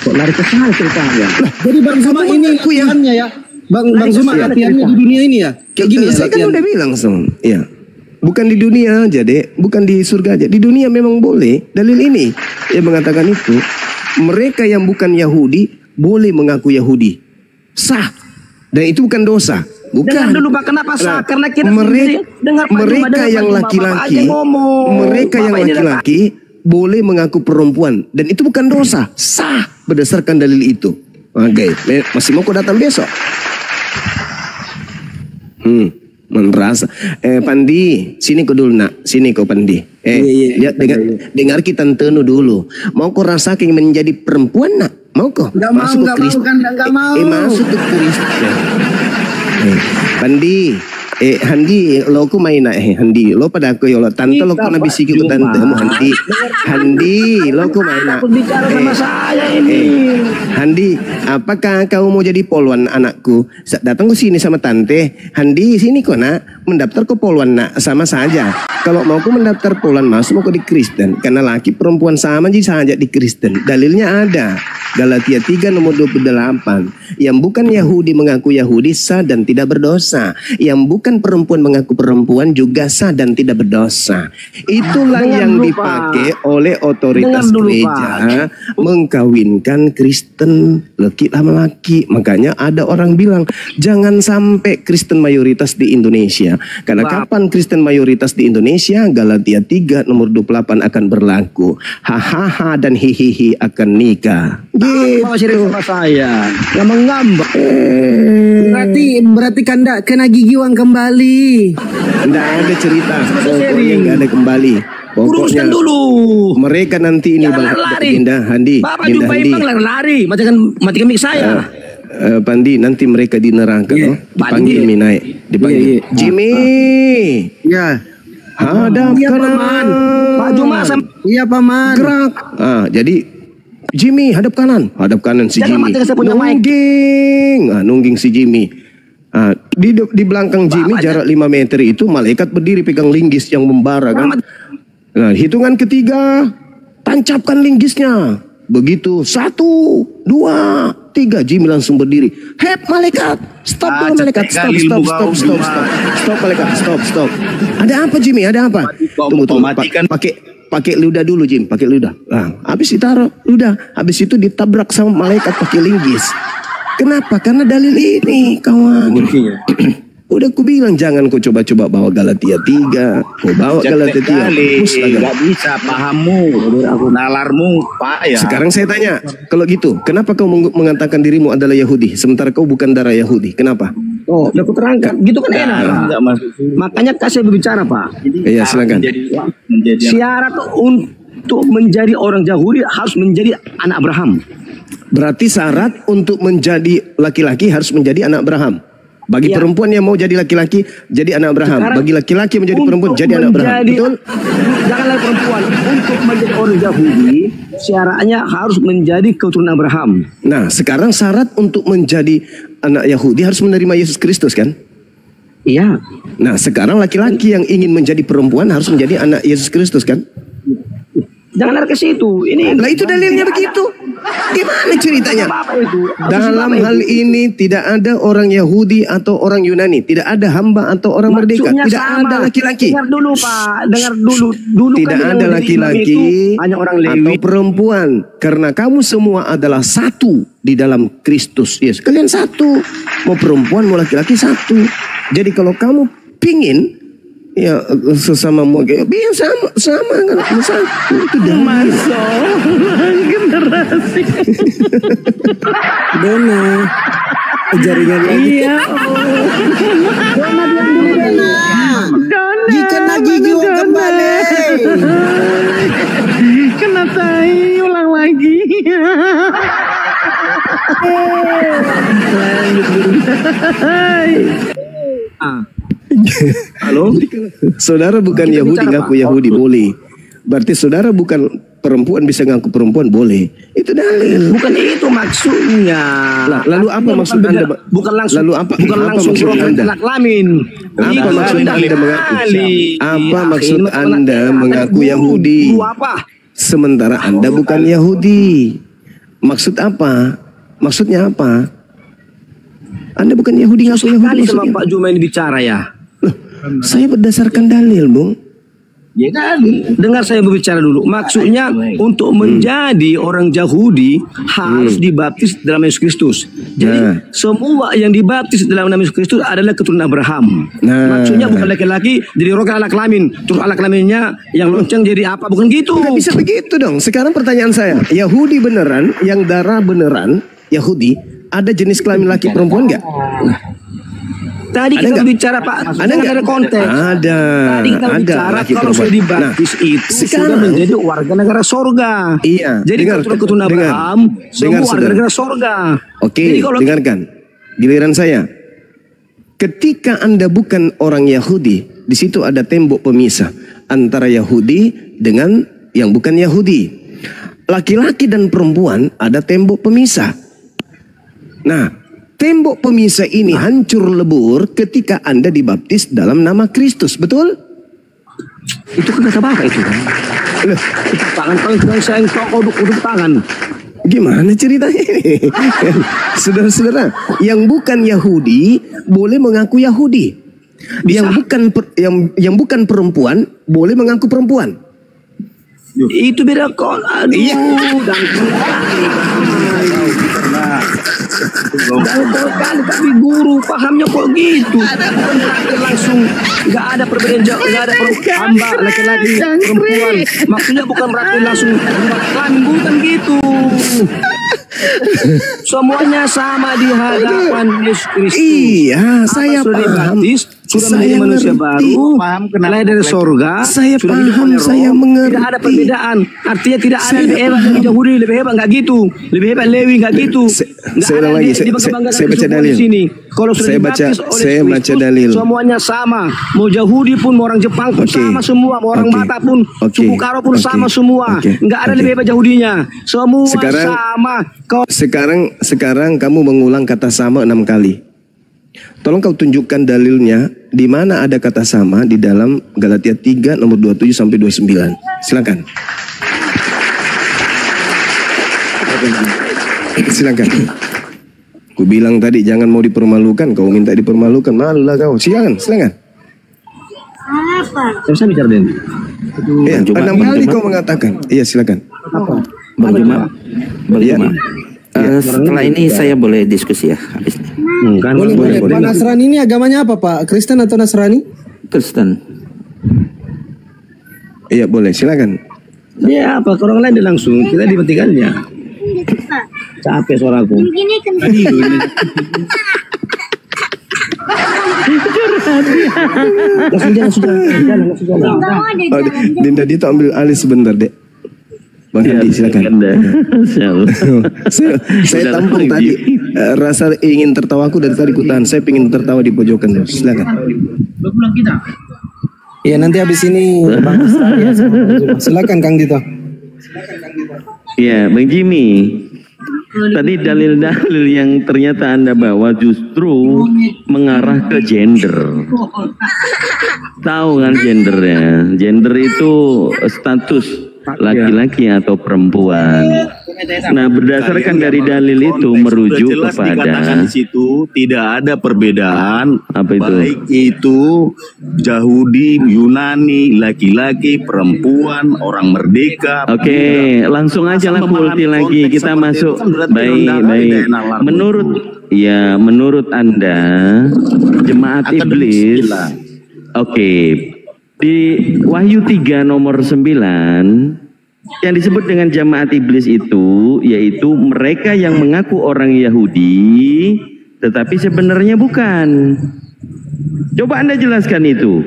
[SPEAKER 2] Kok lari ke sana ceritanya?
[SPEAKER 3] Jadi Bang Zuma ini latihannya ya. Bang Zuma latihannya di dunia ini ya. Kayak gini ya.
[SPEAKER 1] Saya kan udah bilang ya. Bukan di dunia aja, Dek. Bukan di surga aja. Di dunia memang boleh. Dalil ini yang mengatakan itu. Mereka yang bukan Yahudi boleh mengaku Yahudi. Sah. Dan itu bukan dosa. Bukan.
[SPEAKER 2] Dengar dulu Pak, kenapa sah? Karena kita
[SPEAKER 1] mereka yang laki-laki boleh mengaku perempuan dan itu bukan dosa, sah berdasarkan dalil itu. Oke, masih mau kau datang besok? Merasa. Pandi, sini kau dulu nak, sini kau Pandi. Dengar kita tenu dulu. Mau kau rasakan menjadi perempuan nak? Mau kau?
[SPEAKER 3] Enggak mau.
[SPEAKER 1] Masuk ke Kristen. Pandi, Handi, lo ku main Handi, lo pada aku ya lo tante lo kena bisiki ke tante mu Handi, lo ku main
[SPEAKER 2] bicara sama saya ini.
[SPEAKER 1] Handi, apakah kau mau jadi polwan anakku? Datang ke sini sama tante. Handi, sini kok nak, mendaftar ke polwan nak, sama saja. Kalau mau ku mendaftar polwan masuk mau ke di Kristen, karena laki perempuan sama jadi saja di Kristen. Dalilnya ada. Galatia 3 nomor 28. Yang bukan Yahudi mengaku Yahudi sah dan tidak berdosa. Yang bukan perempuan mengaku perempuan juga sah dan tidak berdosa. Itulah yang dipakai oleh otoritas gereja mengkawinkan Kristen laki sama laki. Makanya ada orang bilang jangan sampai Kristen mayoritas di Indonesia. Karena kapan Kristen mayoritas di Indonesia, Galatia 3 nomor 28 akan berlaku. Hahaha dan hihihi akan nikah.
[SPEAKER 2] Gitu. Sama saya. Yang mengambak.
[SPEAKER 7] Berarti kan kena gigi uang kembali.
[SPEAKER 1] Tidak ada cerita. Pokoknya nggak ada kembali.
[SPEAKER 2] Uruskan dulu.
[SPEAKER 1] Mereka nanti ini
[SPEAKER 2] Bang
[SPEAKER 1] Dinda Handi.
[SPEAKER 2] Bapak jumpai Bang lari. Matikan mic saya.
[SPEAKER 1] Pandi nanti mereka di neraka. Dipanggil naik. Dipanggil. Jimmy.
[SPEAKER 3] Ya.
[SPEAKER 1] Hadap kanan.
[SPEAKER 2] Pak Juma.
[SPEAKER 7] Iya paman.
[SPEAKER 1] Gerak. Jadi Jimmy hadap kanan si Jimmy. Nungging si Jimmy. Di belakang Jimmy jarak 5 meter itu malaikat berdiri pegang linggis yang membara kan. Nah, hitungan ketiga tancapkan linggisnya. Begitu 1, 2, 3 Jimmy langsung berdiri. Hep malaikat, stop dulu malaikat, stop malaikat, stop. Ada apa Jimmy? Ada apa? Tunggu. Pakai ludah dulu Jim, pakai ludah. Nah, habis ditaruh ludah, habis itu ditabrak sama malaikat pakai linggis. Kenapa? Karena dalil ini, kawan. Udah ku bilang jangan kau coba-coba bawa Galatia 3. Kau bawa Galatia 3.
[SPEAKER 2] Gak bisa pahammu, nalarmu, Pak ya.
[SPEAKER 1] Sekarang saya tanya, kalau gitu, kenapa kau mengatakan dirimu adalah Yahudi, sementara kau bukan darah Yahudi? Kenapa?
[SPEAKER 2] Oh, udah aku terangkan. Gitu kan enak. Makanya saya berbicara, Pak.
[SPEAKER 1] Iya, silakan.
[SPEAKER 2] Syarat untuk menjadi orang Yahudi harus menjadi anak Abraham.
[SPEAKER 1] Berarti syarat untuk menjadi laki-laki harus menjadi anak Abraham. Bagi perempuan yang mau jadi laki-laki jadi anak Abraham.
[SPEAKER 2] Sekarang,
[SPEAKER 1] bagi laki-laki menjadi perempuan jadi anak Abraham. Betul?
[SPEAKER 2] Janganlah perempuan untuk menjadi orang Yahudi syaratnya harus menjadi keturunan Abraham.
[SPEAKER 1] Nah, sekarang syarat untuk menjadi anak Yahudi harus menerima Yesus Kristus kan?
[SPEAKER 2] Iya.
[SPEAKER 1] Nah, sekarang laki-laki yang ingin menjadi perempuan harus menjadi anak Yesus Kristus kan?
[SPEAKER 2] Jangan lari ke situ. Lah
[SPEAKER 1] itu dalilnya begitu. Gimana ceritanya? Dalam hal ini tidak ada orang Yahudi atau orang Yunani, tidak ada hamba atau orang merdeka, tidak ada laki-laki.
[SPEAKER 2] Dengar dulu Pak, dengar dulu.
[SPEAKER 1] Tidak ada laki-laki atau perempuan, karena kamu semua adalah satu di dalam Kristus Yesus. Kalian satu, mau perempuan mau laki-laki satu. Jadi kalau kamu pingin ya sesama mau biar sama kan satu itu dah masuk generasi
[SPEAKER 7] Dona jaringan lagi. Iya. Dona jika lagi jiwa kembali kena tai ulang lagi.
[SPEAKER 1] Halo? Saudara bukan Yahudi ngaku Yahudi boleh. Berarti saudara bukan perempuan bisa ngaku perempuan boleh. Itu dalil.
[SPEAKER 2] Bukan itu maksudnya.
[SPEAKER 1] Lalu apa maksud Anda?
[SPEAKER 2] Bukan langsung.
[SPEAKER 1] Lalu apa
[SPEAKER 2] langsung
[SPEAKER 1] maksud Anda?
[SPEAKER 2] Kelamin.
[SPEAKER 1] Apa maksud Anda mengaku? Apa maksud Anda mengaku Yahudi? Sementara Anda bukan Yahudi. Maksud apa? Maksudnya apa? Anda bukan Yahudi ngaku Yahudi.
[SPEAKER 2] Kali sama Pak Juma ini bicara ya.
[SPEAKER 1] Loh, saya berdasarkan dalil, Bung.
[SPEAKER 2] Ya kan, dengar saya berbicara dulu. Maksudnya untuk menjadi orang Yahudi harus dibaptis dalam Yesus Kristus. Jadi semua yang dibaptis dalam nama Yesus Kristus adalah keturunan Abraham. Maksudnya bukan laki-laki jadi rokan anak kelamin, terus anak kelaminnya yang lonceng jadi apa? Bukan gitu.
[SPEAKER 1] Nggak bisa begitu dong. Sekarang pertanyaan saya, Yahudi beneran, yang darah beneran Yahudi, ada jenis kelamin laki perempuan nggak?
[SPEAKER 2] Tadi kita bicara Pak, ada konteks.
[SPEAKER 1] Ada.
[SPEAKER 2] Tadi kita bicara kalau sudah dibaptis itu sudah menjadi warga negara sorga.
[SPEAKER 1] Iya.
[SPEAKER 2] Jadi keturunan Abraham, semua warga negara sorga.
[SPEAKER 1] Oke, dengarkan. Giliran saya. Ketika Anda bukan orang Yahudi, di situ ada tembok pemisah antara Yahudi dengan yang bukan Yahudi. Laki-laki dan perempuan ada tembok pemisah. Nah, tembok pemisah ini hancur lebur ketika Anda dibaptis dalam nama Kristus, betul?
[SPEAKER 2] Itu kan kata Bapak itu kan. Itu tangan saya toko duduk tangan.
[SPEAKER 1] Gimana ceritanya ini? Saudara-saudara, yang bukan Yahudi boleh mengaku Yahudi. Yang bukan perempuan boleh mengaku perempuan.
[SPEAKER 2] Itu beda kon. Aduh,
[SPEAKER 1] Iya.
[SPEAKER 2] Kali tapi guru pahamnya kok gitu. Langsung nggak ada perbedaan jauh, nggak ada hamba laki-laki perempuan. Maksudnya bukan berarti langsung kelamin, bukan gitu. Semuanya sama di hadapan Yesus Kristus.
[SPEAKER 1] Iya, saya
[SPEAKER 2] sudah
[SPEAKER 1] paham.
[SPEAKER 2] dibaptis, sudah
[SPEAKER 1] Saya
[SPEAKER 2] menjadi manusia
[SPEAKER 1] ngerti.
[SPEAKER 2] baru, lahir dari sorga.
[SPEAKER 1] Saya
[SPEAKER 2] sudah
[SPEAKER 1] paham,
[SPEAKER 2] hidup oleh Roh.
[SPEAKER 1] saya mengerti.
[SPEAKER 2] Tidak ada perbedaan. Artinya tidak ada
[SPEAKER 1] Saya
[SPEAKER 2] lebih hebat
[SPEAKER 1] paham.
[SPEAKER 2] dari Yahudi, lebih hebat nggak gitu. Lebih hebat Lewi nggak gitu. Nggak
[SPEAKER 1] Saya
[SPEAKER 2] ada
[SPEAKER 1] ulang lagi,
[SPEAKER 2] di-
[SPEAKER 1] saya
[SPEAKER 2] dibangga-banggakan
[SPEAKER 1] baca
[SPEAKER 2] kesukuan
[SPEAKER 1] dalil.
[SPEAKER 2] di sini. Kalau sudah
[SPEAKER 1] Saya
[SPEAKER 2] dibaptis
[SPEAKER 1] baca-
[SPEAKER 2] oleh
[SPEAKER 1] saya
[SPEAKER 2] Kristus,
[SPEAKER 1] baca dalil.
[SPEAKER 2] semuanya sama. Mau Yahudi pun, mau orang Jepang pun
[SPEAKER 1] Oke.
[SPEAKER 2] sama semua, mau orang
[SPEAKER 1] Oke.
[SPEAKER 2] Batak pun,
[SPEAKER 1] Oke.
[SPEAKER 2] suku Karo pun
[SPEAKER 1] Oke.
[SPEAKER 2] sama semua.
[SPEAKER 1] Oke.
[SPEAKER 2] Nggak ada
[SPEAKER 1] Oke.
[SPEAKER 2] lebih hebat Yahudinya. Semua
[SPEAKER 1] Sekarang-
[SPEAKER 2] sama. Kau
[SPEAKER 1] Sekarang kamu mengulang kata sama 6 kali. Tolong kau tunjukkan dalilnya di mana ada kata sama di dalam Galatia 3 nomor 27 sampai 29. Silakan. Silakan. Ku bilang tadi jangan mau dipermalukan, kau minta dipermalukan, malulah kau. Silakan.
[SPEAKER 2] saya bisa bicara dengan
[SPEAKER 1] Ya, 6 kali kau mengatakan. Iya, silakan.
[SPEAKER 8] Bang Juma, Bang
[SPEAKER 1] Iya.
[SPEAKER 8] Juma. Setelah ini saya boleh diskusi ya habis ini.
[SPEAKER 3] Boleh. Pak Nasrani ini agamanya apa Pak? Kristen atau Nasrani?
[SPEAKER 8] Kristen.
[SPEAKER 1] Iya, boleh. Silakan.
[SPEAKER 2] Ya apa, kalau orang lain dia langsung, kita dimatikannya. Capek suaraku. Langsung jalan.
[SPEAKER 1] Oh, Dinda Dito ambil alih sebentar, Dek. Bang Hadi, silakan. Saya tampung tadi rasa ingin tertawaku dari tadi ku tahan. Saya ingin tertawa di pojokan. Silakan.
[SPEAKER 3] Iya, nanti habis ini Bang Nasrani ya sama Bang Juma. Silakan Kang Dito.
[SPEAKER 5] Ya, Bang Jimmy. Tadi dalil-dalil yang ternyata Anda bawa justru mengarah ke gender. Tahu kan gendernya? Gender itu status laki-laki atau perempuan. Nah, berdasarkan dari dalil itu merujuk
[SPEAKER 9] dikatakan
[SPEAKER 5] kepada
[SPEAKER 9] di situ tidak ada perbedaan
[SPEAKER 5] apa itu?
[SPEAKER 9] baik itu Yahudi, Yunani, laki-laki, perempuan, orang merdeka.
[SPEAKER 5] Oke, langsung aja lah ulti lagi kita masuk. Baik. Menurut Anda jemaat iblis. Oke. Di Wahyu 3 nomor 9 yang disebut dengan jemaat iblis itu yaitu mereka yang mengaku orang Yahudi tetapi sebenarnya bukan. Coba Anda jelaskan itu.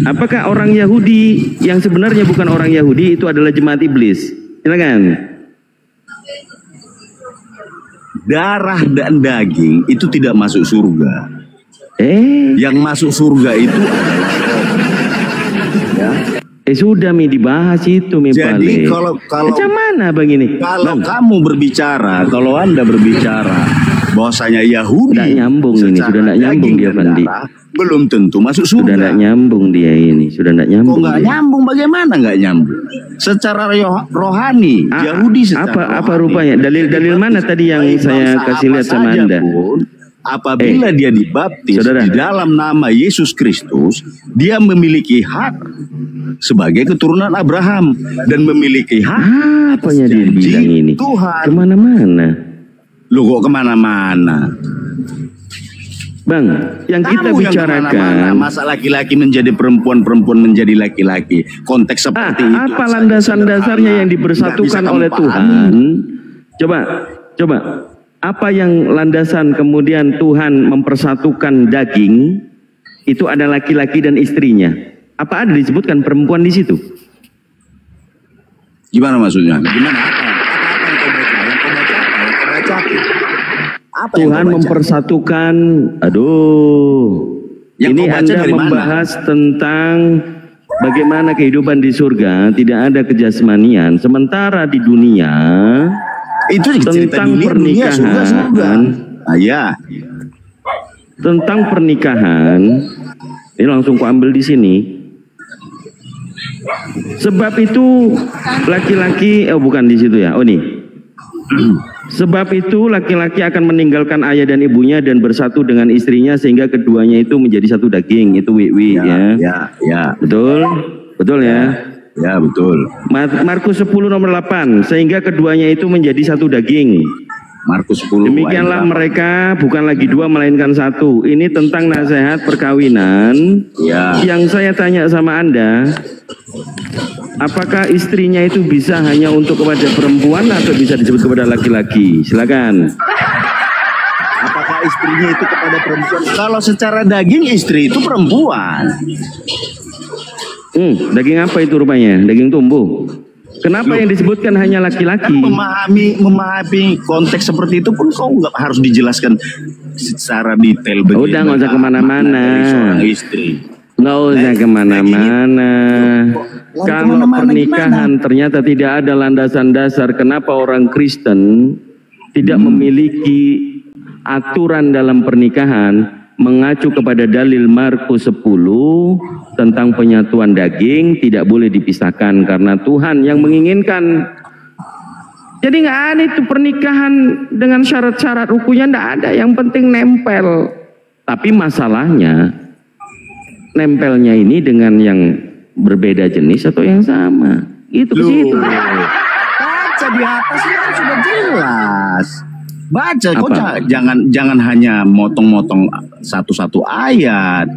[SPEAKER 5] Apakah orang Yahudi yang sebenarnya bukan orang Yahudi itu adalah jemaat iblis? Silakan.
[SPEAKER 9] Darah dan daging itu tidak masuk surga. Yang masuk surga itu
[SPEAKER 5] sudah dibahas itu
[SPEAKER 9] jadi kalau
[SPEAKER 5] macam mana Bang ini?
[SPEAKER 9] Kalau kamu berbicara, kalau Anda berbicara bahwasanya Yahudi
[SPEAKER 5] tidak nyambung ini, sudah tidak nyambung dia Pandi.
[SPEAKER 9] Belum tentu masuk surga.
[SPEAKER 5] Sudah tidak nyambung dia ini, sudah tidak nyambung.
[SPEAKER 9] Kok nggak nyambung? Bagaimana nggak nyambung? Secara rohani, Yahudi secara
[SPEAKER 5] apa rupanya? Dalil-dalil mana tadi yang saya kasih lihat sama Anda?
[SPEAKER 9] Apabila dia dibaptis di dalam nama Yesus Kristus, dia memiliki hak sebagai keturunan Abraham dan memiliki hak.
[SPEAKER 5] Apanya dia bilang ini?
[SPEAKER 9] Tuhan.
[SPEAKER 5] Kemana-mana.
[SPEAKER 9] Lu kok kemana-mana?
[SPEAKER 5] Bang, yang kita bicarakan
[SPEAKER 9] masa laki-laki menjadi perempuan, perempuan menjadi laki-laki. Konteks seperti itu.
[SPEAKER 5] Apa landasan-dasarnya yang dipersatukan oleh Tuhan? Coba. Apa yang landasan kemudian Tuhan mempersatukan daging itu ada laki-laki dan istrinya? Apa ada disebutkan perempuan di situ?
[SPEAKER 9] Gimana maksudnya?
[SPEAKER 5] Tuhan mempersatukan, ini Anda membahas tentang bagaimana kehidupan di surga tidak ada kejasmanian, sementara di dunia
[SPEAKER 9] itu
[SPEAKER 5] tentang pernikahan. Tentang pernikahan, ini langsung ku ambil di sini. Sebab itu laki-laki, bukan di situ ya. Oh nih. Sebab itu laki-laki akan meninggalkan ayah dan ibunya dan bersatu dengan istrinya sehingga keduanya itu menjadi satu daging. Itu wiwi ya.
[SPEAKER 9] Ya.
[SPEAKER 5] Betul? Betul ya?
[SPEAKER 9] Ya, betul.
[SPEAKER 5] Markus 10 nomor 8, sehingga keduanya itu menjadi satu daging.
[SPEAKER 9] Markus 10.
[SPEAKER 5] Demikianlah mereka bukan lagi dua melainkan satu. Ini tentang nasihat perkawinan.
[SPEAKER 9] Ya.
[SPEAKER 5] Yang saya tanya sama Anda, apakah istrinya itu bisa hanya untuk kepada perempuan atau bisa disebut kepada laki-laki? Silakan.
[SPEAKER 9] Apakah istrinya itu kepada perempuan? Kalau secara daging istri itu perempuan.
[SPEAKER 5] Daging apa itu rupanya? Daging tumbuh. Kenapa yang disebutkan hanya laki-laki?
[SPEAKER 9] Memahami konteks seperti itu pun kau nggak harus dijelaskan secara detail.
[SPEAKER 5] Udah nggak usah kemana-mana.
[SPEAKER 9] Seorang istri.
[SPEAKER 5] Nggak usah kemana-mana. Kalau pernikahan ternyata tidak ada landasan dasar, kenapa orang Kristen tidak memiliki aturan dalam pernikahan mengacu kepada dalil Markus 10 tentang penyatuan daging tidak boleh dipisahkan karena Tuhan yang menginginkan. Jadi nggak ada itu pernikahan dengan syarat-syarat rukunya, nggak ada. Yang penting nempel. Tapi masalahnya nempelnya ini dengan yang berbeda jenis atau yang sama. Itu ke situ.
[SPEAKER 9] Baca di atas itu sudah jelas. Baca, kok jangan hanya motong-motong satu-satu ayat.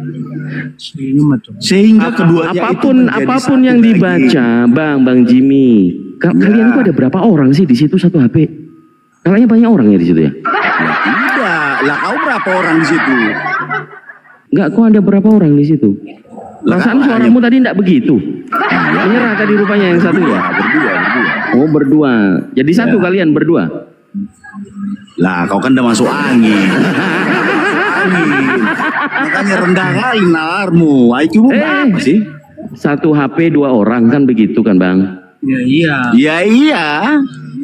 [SPEAKER 9] Sehingga keduanya
[SPEAKER 5] apapun yang dibaca, Bang Jimmy. Kalian kok ada berapa orang sih di situ satu HP? Kayaknya banyak orang ya di situ ya?
[SPEAKER 9] Tidak, lah kau berapa orang di situ?
[SPEAKER 5] Enggak, kok ada berapa orang di situ? Perasaan suaramu tadi enggak begitu. Menyerah tadi rupanya yang satu ya?
[SPEAKER 9] Berdua.
[SPEAKER 5] Oh, berdua. Jadi satu kalian berdua.
[SPEAKER 9] Lah, kau kan udah masuk angin. Makanya rendah kali nalarmu. IQ-mu berapa sih?
[SPEAKER 5] Satu HP 2 orang kan begitu kan, Bang?
[SPEAKER 9] Iya.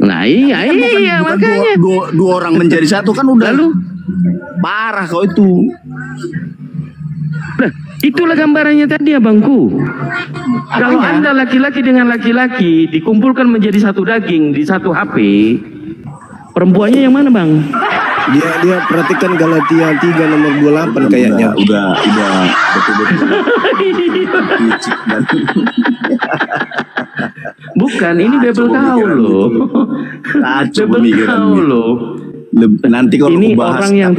[SPEAKER 5] Nah, iya makanya.
[SPEAKER 9] Dua orang menjadi satu kan udah
[SPEAKER 5] lalu
[SPEAKER 9] parah kau itu.
[SPEAKER 5] Nah, itulah gambarannya tadi ya, Bangku. Kalau Anda laki-laki dengan laki-laki dikumpulkan menjadi satu daging di satu HP, perempuannya yang mana, Bang?
[SPEAKER 1] Dia perhatikan Galatia 3 nomor 28 kayaknya.
[SPEAKER 9] Udah betul-betul.
[SPEAKER 5] Bukan, ini Bible kau loh. Bible kau loh.
[SPEAKER 9] Nanti kalau
[SPEAKER 5] ini
[SPEAKER 9] bahas,
[SPEAKER 5] orang yang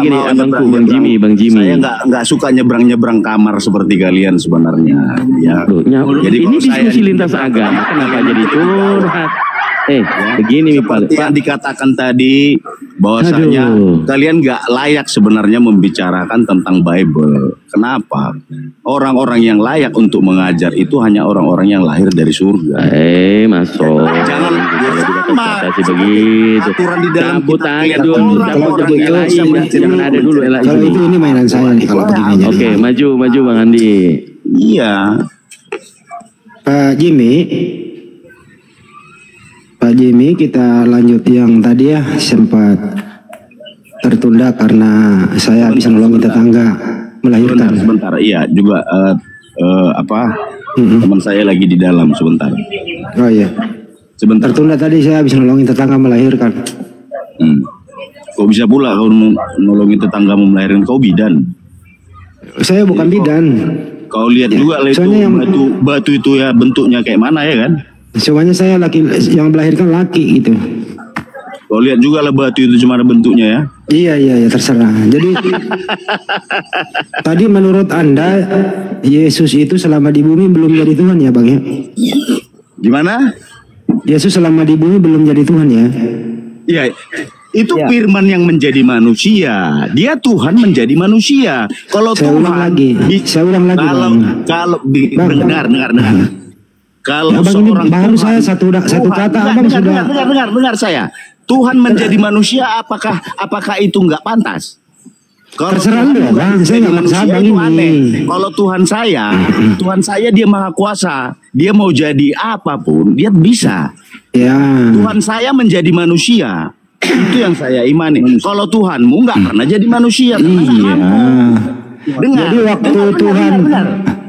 [SPEAKER 5] gini abangku, Bang Jimmy.
[SPEAKER 9] Saya nggak suka nyebrang kamar seperti kalian sebenarnya. Ya.
[SPEAKER 5] Jadi ini diskusi lintas agama, kenapa jadi curhat? Begini Pak.
[SPEAKER 9] Yang dikatakan tadi bahwasanya kalian nggak layak sebenarnya membicarakan tentang Bible. Kenapa? Orang-orang yang layak untuk mengajar itu hanya orang-orang yang lahir dari surga.
[SPEAKER 5] Masuk.
[SPEAKER 9] Jangan
[SPEAKER 5] begitu.
[SPEAKER 9] Aturan di dalam
[SPEAKER 5] kita dulu. Jangan ada dulu.
[SPEAKER 6] Kalau itu ini mainan saya nih kalau begini.
[SPEAKER 5] Oke, maju Bang Andi.
[SPEAKER 9] Iya.
[SPEAKER 6] Pak Jimmy, kita lanjut yang tadi ya, sempat tertunda karena saya habis nolongin tetangga melahirkan.
[SPEAKER 9] Sebentar, iya juga teman saya lagi di dalam sebentar.
[SPEAKER 6] Oh iya. Sebentar. Tertunda tadi saya habis nolongin tetangga melahirkan.
[SPEAKER 9] Kok bisa pula kau nolongin tetanggamu melahirkan? Kau bidan?
[SPEAKER 6] Saya bukan bidan.
[SPEAKER 9] Kau lihat juga lah itu batu itu ya bentuknya kayak mana ya kan?
[SPEAKER 6] Soalnya saya laki yang melahirkan laki gitu.
[SPEAKER 9] Kau lihat juga lah batu itu cuma bentuknya ya?
[SPEAKER 6] Iya terserah. Jadi tadi menurut Anda Yesus itu selama di bumi belum jadi Tuhan ya, Bang ya?
[SPEAKER 9] Gimana?
[SPEAKER 6] Yesus selama di bumi belum jadi Tuhan ya?
[SPEAKER 9] Iya. Itu firman yang menjadi manusia. Dia Tuhan menjadi manusia. Kalau
[SPEAKER 6] saya ulang lagi.
[SPEAKER 9] Kalau dengar. Kalau
[SPEAKER 6] abang
[SPEAKER 9] seorang
[SPEAKER 6] baru
[SPEAKER 9] Tuhan,
[SPEAKER 6] saya satu kata abang sudah
[SPEAKER 9] dengar saya. Tuhan menjadi manusia, apakah itu nggak pantas? Kalau
[SPEAKER 6] terserah lu, Bang. Saya nggak maksa Bang ini.
[SPEAKER 9] Aneh. Kalau Tuhan saya dia maha kuasa. Dia mau jadi apapun, dia bisa.
[SPEAKER 6] Ya.
[SPEAKER 9] Tuhan saya menjadi manusia. Itu yang saya imani. Kalau Tuhanmu nggak pernah jadi manusia.
[SPEAKER 6] Iya.
[SPEAKER 9] Dengar.
[SPEAKER 6] Jadi waktu Tuhan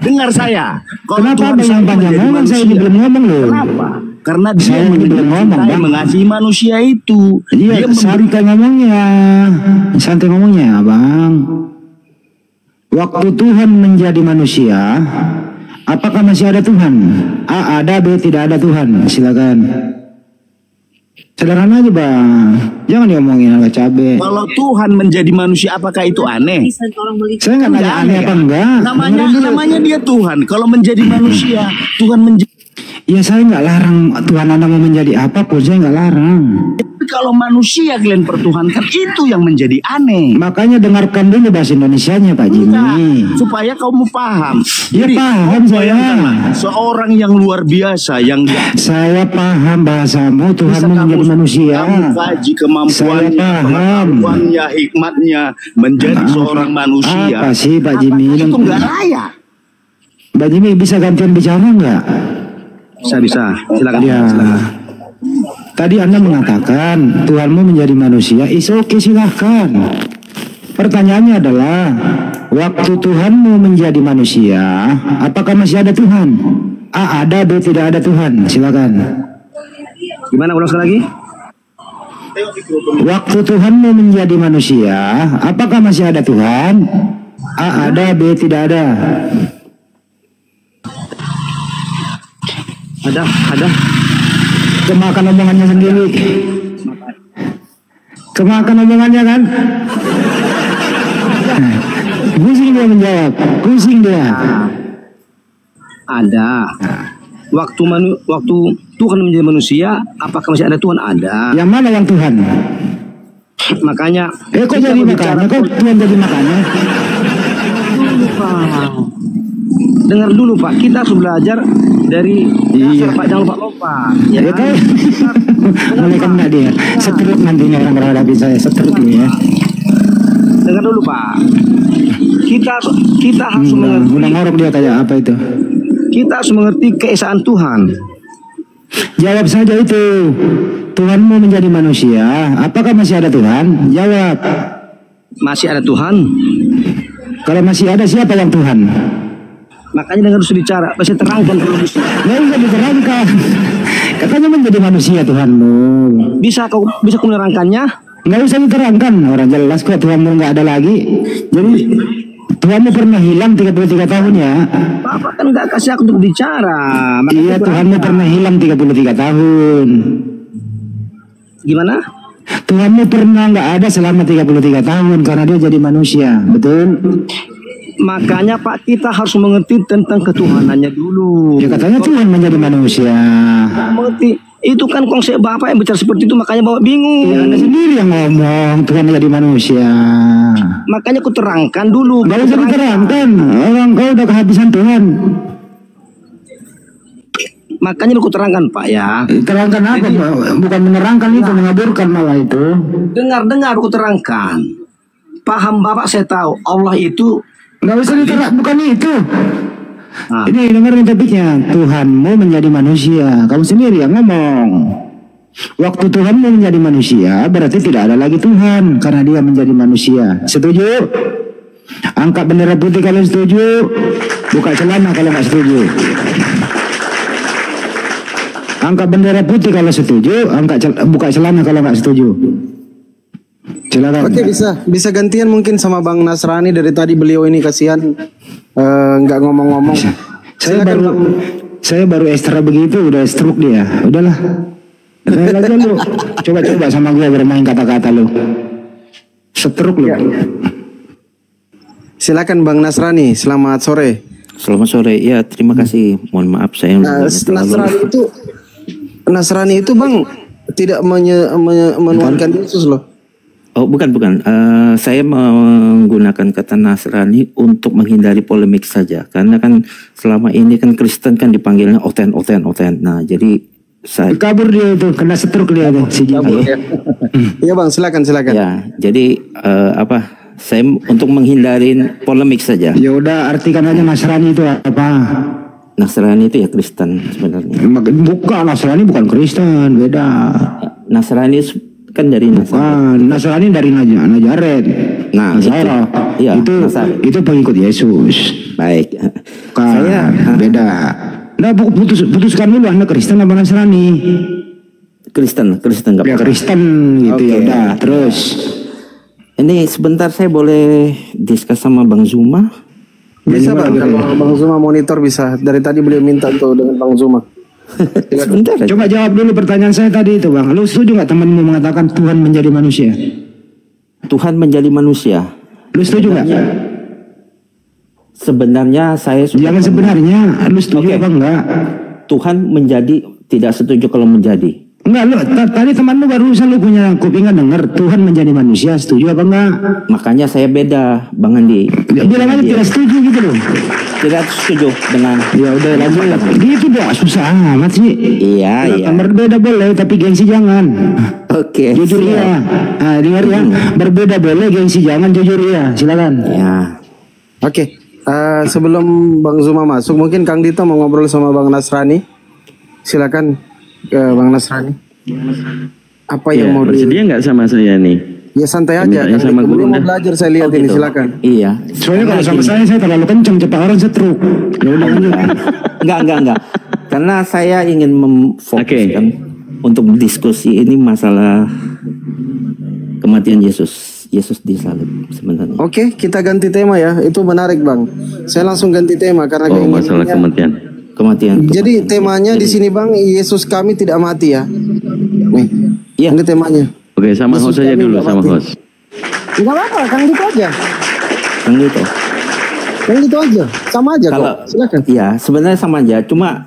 [SPEAKER 9] dengar saya.
[SPEAKER 6] Kenapa Bang yang panjang ngomong, saya belum ngomong loh.
[SPEAKER 9] Kenapa?
[SPEAKER 2] Karena dia mencintai, mengasihi manusia itu.
[SPEAKER 6] Iya, santai ngomongnya, Bang. Waktu Tuhan menjadi manusia, apakah masih ada Tuhan? A ada, B tidak ada Tuhan. Silakan. Sederhana aja, Bang. Jangan diomongin ala cabe.
[SPEAKER 2] Kalau Tuhan menjadi manusia, apakah itu aneh?
[SPEAKER 6] Saya nggak nanya aneh apa enggak.
[SPEAKER 2] Namanya dia Tuhan. Kalau menjadi manusia, Tuhan menjadi.
[SPEAKER 6] Ya saya nggak larang Tuhan Anda mau menjadi apapun, saya nggak larang.
[SPEAKER 2] Tapi kalau manusia kalian pertuhankan, itu yang menjadi aneh.
[SPEAKER 6] Makanya dengarkan dulu bahasa Indonesianya, Pak Jimmy.
[SPEAKER 2] Supaya kamu paham.
[SPEAKER 6] Ya jadi, paham saya.
[SPEAKER 2] Seorang yang luar biasa, yang
[SPEAKER 6] saya paham bahasamu. Tuhan mau menjadi manusia.
[SPEAKER 2] Kamu kaji kemampuannya, hikmatnya menjadi seorang manusia.
[SPEAKER 6] Apa sih Pak Jimmy?
[SPEAKER 2] Itu nggak layak.
[SPEAKER 6] Pak Jimmy bisa gantian bicara nggak?
[SPEAKER 2] Bisa, silakan.
[SPEAKER 6] Ya. Silakan. Tadi Anda mengatakan Tuhanmu menjadi manusia, oke, silahkan. Pertanyaannya adalah, waktu Tuhanmu menjadi manusia, apakah masih ada Tuhan? A ada, B tidak ada Tuhan. Silakan.
[SPEAKER 2] Gimana, ulang sekali lagi?
[SPEAKER 6] Waktu Tuhanmu menjadi manusia, apakah masih ada Tuhan? A ada, B tidak ada.
[SPEAKER 2] Ada.
[SPEAKER 6] Kemakan omongannya sendiri. Kemakan omongannya kan? Pusing dia menjawab. Pusing dia.
[SPEAKER 2] Ada. Waktu Tuhan menjadi manusia, apakah masih ada Tuhan? Ada.
[SPEAKER 6] Yang mana yang Tuhan?
[SPEAKER 2] Makanya.
[SPEAKER 6] Kok jadi makanya? Kok Tuhan jadi makanya?
[SPEAKER 2] Dengar dulu Pak, kita harus belajar dari dasar Pak, jangan lupa-lupa. Ya kan?
[SPEAKER 6] Mulai kena dia. Setruk nantinya orang menghadapi saya, setruk ya.
[SPEAKER 2] Dengar dulu Pak. Kita harus mengerti.
[SPEAKER 6] Udah ngorok dia tanya apa itu?
[SPEAKER 2] Kita harus mengerti keesaan Tuhan.
[SPEAKER 6] Jawab saja itu. Tuhanmu menjadi manusia, apakah masih ada Tuhan? Jawab.
[SPEAKER 2] Masih ada Tuhan.
[SPEAKER 6] Kalau masih ada, siapa yang Tuhan?
[SPEAKER 2] Makanya dengar harus bicara, bisa terangkan kalau bisa.
[SPEAKER 6] Nggak bisa diterangkan. Katanya menjadi manusia Tuhanmu.
[SPEAKER 2] Bisa kau menerangkannya?
[SPEAKER 6] Nggak usah diterangkan, orang jelas kok Tuhanmu nggak ada lagi. Jadi Tuhanmu pernah hilang 33 tahun ya?
[SPEAKER 2] Bapak kan nggak kasih aku untuk bicara.
[SPEAKER 6] Iya, Tuhanmu pernah hilang 33 tahun.
[SPEAKER 2] Gimana?
[SPEAKER 6] Tuhanmu pernah nggak ada selama 33 tahun karena dia jadi manusia, betul?
[SPEAKER 2] Makanya Pak, kita harus mengerti tentang ketuhanannya dulu.
[SPEAKER 6] Ya katanya Tuhan menjadi manusia.
[SPEAKER 2] Mengerti. Itu kan konsep Bapak yang bicara seperti itu, makanya Bapak bingung.
[SPEAKER 6] Ya Anda sendiri yang ngomong Tuhan menjadi manusia.
[SPEAKER 2] Makanya aku terangkan dulu.
[SPEAKER 6] Gak usah diterangkan, orang kau udah kehabisan Tuhan.
[SPEAKER 2] Makanya aku terangkan Pak ya.
[SPEAKER 6] Terangkan apa Pak? Bukan menerangkan itu, mengaburkan malah itu.
[SPEAKER 2] Dengar aku terangkan. Paham Bapak, saya tahu Allah itu.
[SPEAKER 6] Gak usah diterangkan, bukan itu. Ini dengerin topiknya. Tuhanmu menjadi manusia. Kamu sendiri yang ngomong. Waktu Tuhanmu menjadi manusia, berarti tidak ada lagi Tuhan karena dia menjadi manusia. Setuju? Angkat bendera putih kalau setuju. Buka celana kalau nggak setuju. Angkat bendera putih kalau setuju. Buka celana kalau nggak setuju. Silakan.
[SPEAKER 3] Oke, bisa gantian mungkin sama Bang Nasrani. Dari tadi beliau ini kasihan nggak ngomong-ngomong.
[SPEAKER 6] Saya baru ekstra begitu udah stroke dia. Udahlah. Lagi lu coba sama gue bermain kata-kata lu. Stroke lu. Ya.
[SPEAKER 3] Silakan Bang Nasrani. Selamat sore.
[SPEAKER 8] Selamat sore. Ya, terima kasih. Mohon maaf saya.
[SPEAKER 3] Nasrani itu Bang tidak menuhankan Yesus loh.
[SPEAKER 8] Oh bukan. Saya menggunakan kata Nasrani untuk menghindari polemik saja. Karena kan selama ini kan Kristen kan dipanggilnya oten. Nah jadi saya
[SPEAKER 6] kabur dia itu, kena stroke dia tuh si Jimmy.
[SPEAKER 3] Iya Bang, silakan.
[SPEAKER 8] Ya, jadi saya untuk menghindari polemik saja.
[SPEAKER 6] Ya udah, artikan aja Nasrani itu apa?
[SPEAKER 8] Nasrani itu ya Kristen sebenarnya.
[SPEAKER 6] Bukan, Nasrani bukan Kristen, beda.
[SPEAKER 8] Nasrani kan dari
[SPEAKER 6] Nasrani dari Nazaret.
[SPEAKER 8] Nah,
[SPEAKER 6] itu pengikut Yesus.
[SPEAKER 8] Baik.
[SPEAKER 6] Saya beda. Nah, putuskan dulu Anda Kristen apa Nasrani?
[SPEAKER 5] Kristen nggak
[SPEAKER 6] Ya
[SPEAKER 5] apa-apa.
[SPEAKER 6] Kristen gitu ya udah. Terus
[SPEAKER 5] Ini sebentar saya boleh diskus sama Bang Zuma.
[SPEAKER 3] Bisa Bang, kalau Bang Zuma monitor bisa. Dari tadi beliau minta tuh dengan Bang Zuma.
[SPEAKER 5] Sebentar aja.
[SPEAKER 6] coba jawab dulu pertanyaan saya tadi itu Bang. Lu setuju nggak temanmu mengatakan Tuhan menjadi manusia?
[SPEAKER 5] Tuhan menjadi manusia.
[SPEAKER 6] Lu setuju nggak?
[SPEAKER 5] Sebenarnya saya sudah
[SPEAKER 6] Jangan sebenarnya, lu setuju apa enggak?
[SPEAKER 5] Tuhan menjadi, tidak setuju kalau menjadi.
[SPEAKER 6] Enggak, lu tadi temanmu barusan lu punya kuping denger Tuhan menjadi manusia, setuju apa enggak?
[SPEAKER 5] Makanya saya beda, Bang Andi.
[SPEAKER 6] Bilang aja tidak setuju gitu loh.
[SPEAKER 5] Tidak setuju dengan.
[SPEAKER 6] Ya udah lanjut. Gitu dong, susah amat sih.
[SPEAKER 5] Iya.
[SPEAKER 6] Berbeda boleh, tapi gengsi jangan.
[SPEAKER 5] Oke.
[SPEAKER 6] Jujur ya. Nah, dengar ya. Berbeda boleh, gengsi jangan, jujur ya. Silakan.
[SPEAKER 5] Ya.
[SPEAKER 3] Oke. Sebelum Bang Zuma masuk, mungkin Kang Dito mau ngobrol sama Bang Nasrani. Silakan Bang Nasrani. Apa yang mau
[SPEAKER 5] bersedia nggak sama saya nih?
[SPEAKER 3] Ya santai aja.
[SPEAKER 5] Mintanya sama guru
[SPEAKER 3] mau belajar saya lihat ini,
[SPEAKER 5] gitu.
[SPEAKER 3] silakan.
[SPEAKER 5] Iya.
[SPEAKER 6] Soalnya kalau sama saya terlalu kencang cepat orang setruk. Ya udah lanjut.
[SPEAKER 5] Enggak. Karena saya ingin memfokuskan untuk diskusi ini masalah kematian Yesus. Yesus disalib sebenarnya.
[SPEAKER 3] Oke, kita ganti tema ya. Itu menarik Bang. Saya langsung ganti tema karena
[SPEAKER 5] masalah kematian.
[SPEAKER 3] Jadi temanya di sini Bang, Yesus kami tidak mati ya. Nih.
[SPEAKER 5] Iya.
[SPEAKER 3] Ini temanya.
[SPEAKER 5] Oke, sama
[SPEAKER 3] Yesus
[SPEAKER 5] host aja
[SPEAKER 3] kami
[SPEAKER 5] dulu,
[SPEAKER 3] tidak
[SPEAKER 5] sama
[SPEAKER 3] mati.
[SPEAKER 5] host.
[SPEAKER 3] Enggak apa-apa, Kang Dito aja.
[SPEAKER 5] Kang Dito.
[SPEAKER 3] Kang Dito aja. Sama aja
[SPEAKER 5] Kalau
[SPEAKER 3] kok. Silakan.
[SPEAKER 5] iya, sebenarnya sama aja. Cuma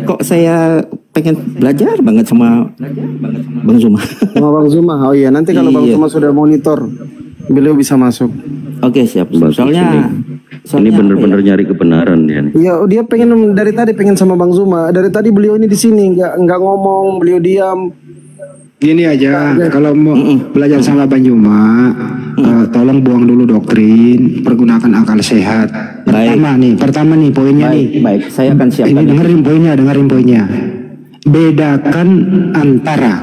[SPEAKER 5] kok saya pengen belajar banget sama Bang Zuma.
[SPEAKER 3] Sama Bang Zuma. Oh iya, nanti kalau Bang
[SPEAKER 5] Iya.
[SPEAKER 3] Zuma sudah monitor, beliau bisa masuk.
[SPEAKER 5] Oke, siap. Soalnya
[SPEAKER 4] ini benar-benar nyari kebenaran dia nih.
[SPEAKER 3] Iya, dia pengen dari tadi pengen sama Bang Zuma. Dari tadi beliau ini di sini nggak ngomong, beliau diam.
[SPEAKER 6] Gini aja, kalau mau belajar sama Bang Zuma, tolong buang dulu doktrin, pergunakan akal sehat. Pertama nih poinnya nih.
[SPEAKER 5] Baik, saya akan siapkan.
[SPEAKER 6] Ini dengerin poinnya. Bedakan antara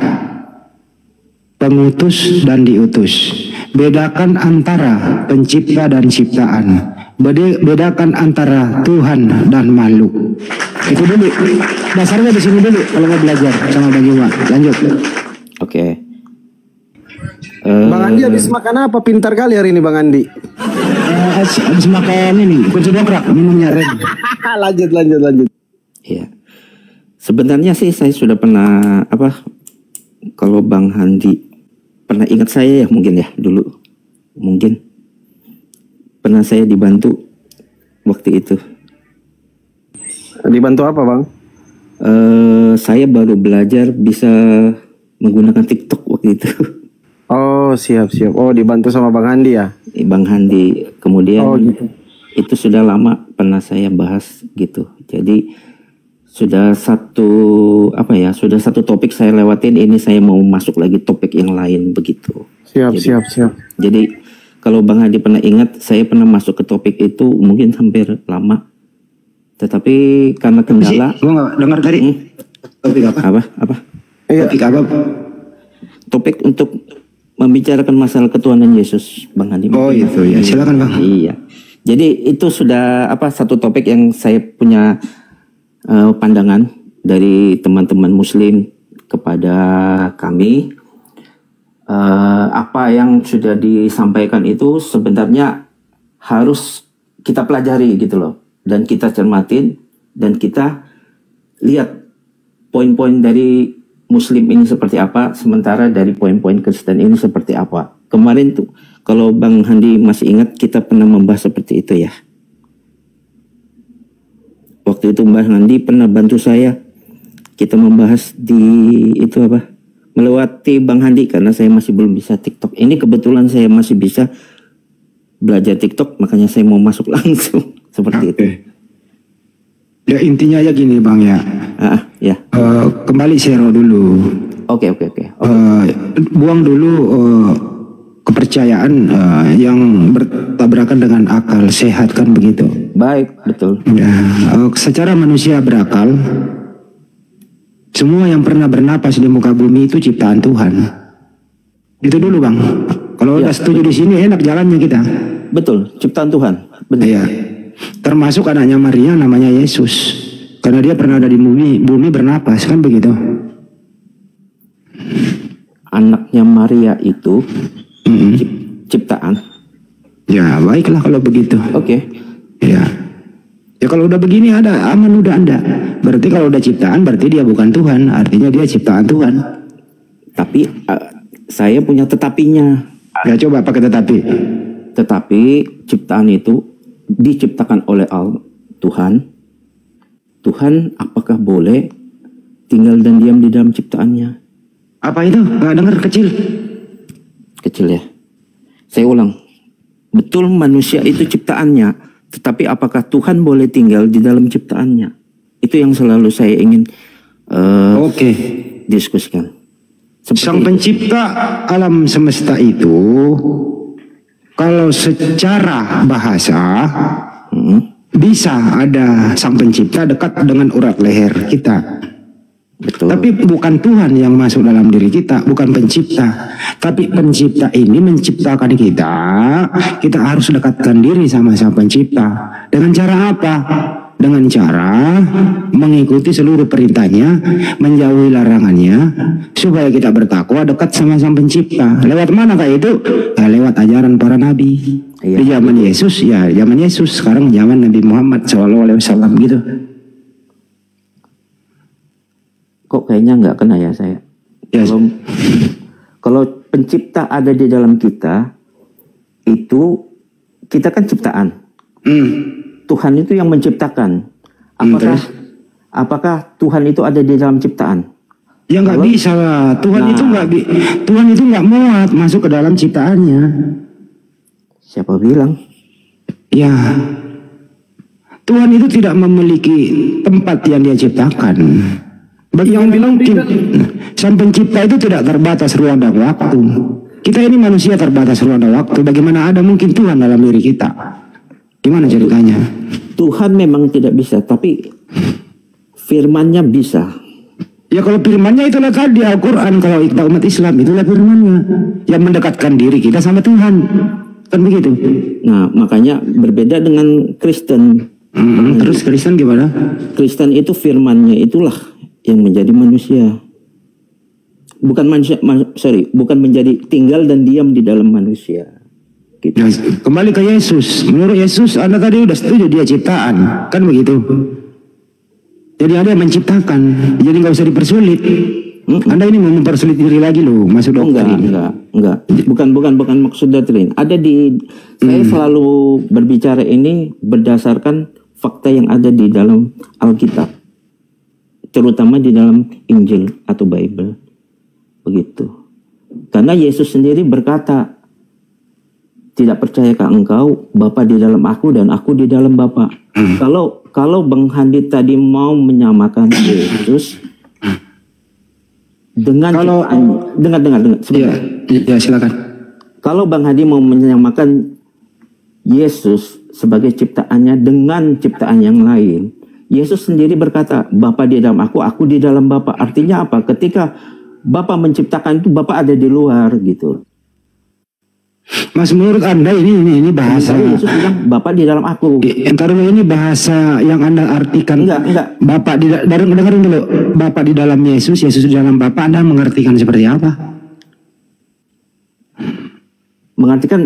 [SPEAKER 6] pengutus dan diutus. Bedakan antara pencipta dan ciptaan. Bedakan antara Tuhan dan makhluk. Itu dulu. Dasarnya di sini dulu kalau mau belajar sama Bang Zuma. Lanjut.
[SPEAKER 5] Oke.
[SPEAKER 3] Bang Andi habis makan apa? Pintar kali hari ini Bang Andi.
[SPEAKER 6] Habis makan ini kunci dongkrak, minumnya red.
[SPEAKER 3] lanjut.
[SPEAKER 5] Iya. Sebenarnya sih saya sudah pernah kalau Bang Handi pernah ingat saya ya mungkin ya dulu. Mungkin pernah saya dibantu waktu itu.
[SPEAKER 3] Dibantu apa Bang?
[SPEAKER 5] Saya baru belajar bisa menggunakan TikTok waktu itu.
[SPEAKER 3] Oh siap. Oh dibantu sama Bang Handi ya?
[SPEAKER 5] Bang Handi. Kemudian
[SPEAKER 3] gitu.
[SPEAKER 5] Itu sudah lama pernah saya bahas gitu. Jadi sudah satu topik saya lewatin, ini saya mau masuk lagi topik yang lain begitu.
[SPEAKER 3] Siap.
[SPEAKER 5] Jadi kalau Bang Hadi pernah ingat, saya pernah masuk ke topik itu mungkin hampir lama. Tetapi karena kendala.
[SPEAKER 6] Gue nggak dengar tadi. Topik apa?
[SPEAKER 5] Apa?
[SPEAKER 6] Topik apa?
[SPEAKER 5] Topik untuk membicarakan masalah ketuhanan Yesus, Bang Hadi.
[SPEAKER 6] Oh itu ya, silakan Bang.
[SPEAKER 5] Iya. Jadi itu sudah satu topik yang saya punya pandangan dari teman-teman Muslim kepada kami. Apa yang sudah disampaikan itu sebenarnya harus kita pelajari gitu loh, dan kita cermatin, dan kita lihat poin-poin dari Muslim ini seperti apa, sementara dari poin-poin Kristen ini seperti apa. Kemarin tuh kalau Bang Handi masih ingat, kita pernah membahas seperti itu ya. Waktu itu Bang Handi pernah bantu saya, kita membahas di itu melewati Bang Handi karena saya masih belum bisa TikTok. Ini kebetulan saya masih bisa belajar TikTok, makanya saya mau masuk langsung seperti itu.
[SPEAKER 6] Ya intinya aja gini Bang ya.
[SPEAKER 5] Ya.
[SPEAKER 6] Kembali zero dulu.
[SPEAKER 5] Oke.
[SPEAKER 6] Buang dulu kepercayaan yang bertabrakan dengan akal sehat, kan begitu.
[SPEAKER 5] Baik, betul.
[SPEAKER 6] Ya, secara manusia berakal, semua yang pernah bernapas di muka bumi itu ciptaan Tuhan. Itu dulu Bang. Kalau udah setuju di sini enak jalannya kita.
[SPEAKER 5] Betul, ciptaan Tuhan. Benar.
[SPEAKER 6] Iya. Termasuk anaknya Maria namanya Yesus. Karena dia pernah ada di bumi bernapas, kan begitu.
[SPEAKER 8] Anaknya Maria itu ciptaan.
[SPEAKER 6] Ya, baiklah kalau begitu.
[SPEAKER 8] Oke.
[SPEAKER 6] Ya. Ya kalau udah begini ada aman udah Anda. Berarti kalau udah ciptaan berarti dia bukan Tuhan, artinya dia ciptaan Tuhan.
[SPEAKER 8] Tapi saya punya tetapinya.
[SPEAKER 6] Ya coba pakai tetapi.
[SPEAKER 8] Tetapi ciptaan itu diciptakan oleh Tuhan. Tuhan apakah boleh tinggal dan diam di dalam ciptaannya?
[SPEAKER 6] Apa itu? Nggak dengar, kecil.
[SPEAKER 8] Kecil ya. Saya ulang. Betul manusia itu ciptaannya, tetapi apakah Tuhan boleh tinggal di dalam ciptaannya? Itu yang selalu saya ingin diskusikan.
[SPEAKER 6] Sang pencipta alam semesta itu, kalau secara bahasa bisa ada sang pencipta dekat dengan urat leher kita.
[SPEAKER 8] Betul.
[SPEAKER 6] Tapi bukan Tuhan yang masuk dalam diri kita, bukan pencipta. Tapi pencipta ini menciptakan kita. Kita harus dekatkan diri sama sang pencipta. Dengan cara apa? Dengan cara mengikuti seluruh perintahnya, menjauhi larangannya, supaya kita bertakwa dekat sama sang pencipta. Lewat mana kayak itu? Ya, lewat ajaran para nabi. Di zaman Yesus, ya zaman Yesus. Sekarang zaman Nabi Muhammad SAW gitu.
[SPEAKER 8] Kok kayaknya nggak kena ya saya?
[SPEAKER 6] Yes.
[SPEAKER 8] Kalau pencipta ada di dalam kita, itu kita kan ciptaan. Tuhan itu yang menciptakan. Apakah Tuhan itu ada di dalam ciptaan?
[SPEAKER 6] Ya nggak bisa lah. Tuhan itu nggak muat masuk ke dalam ciptaannya.
[SPEAKER 8] Siapa bilang?
[SPEAKER 6] Ya, Tuhan itu tidak memiliki tempat yang dia ciptakan. Bagi yang bilang sang pencipta itu tidak terbatas ruang dan waktu. Kita ini manusia terbatas ruang dan waktu. Bagaimana ada mungkin Tuhan dalam diri kita? Gimana ceritanya?
[SPEAKER 8] Tuhan memang tidak bisa, tapi firman-Nya bisa.
[SPEAKER 6] Ya kalau firman-Nya itulah tadi Al-Quran. Kalau kita umat Islam itulah firman-Nya yang mendekatkan diri kita sama Tuhan. Kan begitu?
[SPEAKER 8] Nah makanya berbeda dengan Kristen.
[SPEAKER 6] Terus Kristen gimana?
[SPEAKER 8] Kristen itu firman-Nya itulah yang menjadi manusia. Bukan menjadi tinggal dan diam di dalam manusia. Gitu.
[SPEAKER 6] Nah, kembali ke Yesus. Menurut Yesus, Anda tadi udah setuju dia ciptaan, kan begitu? Jadi ada yang menciptakan, jadi nggak usah dipersulit. Anda ini mau mempersulit diri lagi loh, masuk doktrin.
[SPEAKER 8] Enggak. Bukan maksud doktrin. Ada saya selalu berbicara ini berdasarkan fakta yang ada di dalam Alkitab, terutama di dalam Injil atau Bible, begitu. Karena Yesus sendiri berkata, tidak percayakah engkau Bapa di dalam aku dan aku di dalam Bapa? Kalau Bang Handi tadi mau menyamakan Yesus dengan dengar sebentar. Ya, silakan. Kalau Bang Hadi mau menyamakan Yesus sebagai ciptaannya dengan ciptaan yang lain, Yesus sendiri berkata, Bapa di dalam aku di dalam Bapa. Artinya apa? Ketika Bapa menciptakan itu, Bapa ada di luar gitu.
[SPEAKER 6] Mas, menurut Anda ini bahasa
[SPEAKER 8] Yesus bilang Bapa di dalam aku.
[SPEAKER 6] Entar ini bahasa yang Anda artikan.
[SPEAKER 8] Enggak.
[SPEAKER 6] Bapa dengerin dulu. Bapa di dalam Yesus, Yesus di dalam Bapa. Anda mengartikan seperti apa?
[SPEAKER 8] Mengartikan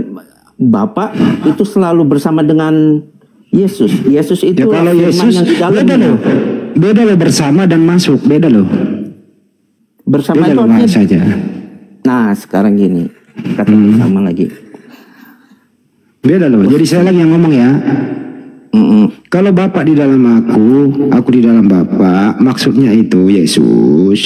[SPEAKER 8] Bapa itu selalu bersama dengan Yesus. Yesus itu
[SPEAKER 6] ya, kalau Yesus beda loh bersama dan masuk, beda loh.
[SPEAKER 8] Bersama
[SPEAKER 6] beda
[SPEAKER 8] itu
[SPEAKER 6] artinya saja.
[SPEAKER 8] Nah, sekarang gini. Kata sama lagi.
[SPEAKER 6] Beda loh. Jadi saya lagi yang ngomong ya. Kalau Bapa di dalam aku di dalam Bapa, maksudnya itu Yesus.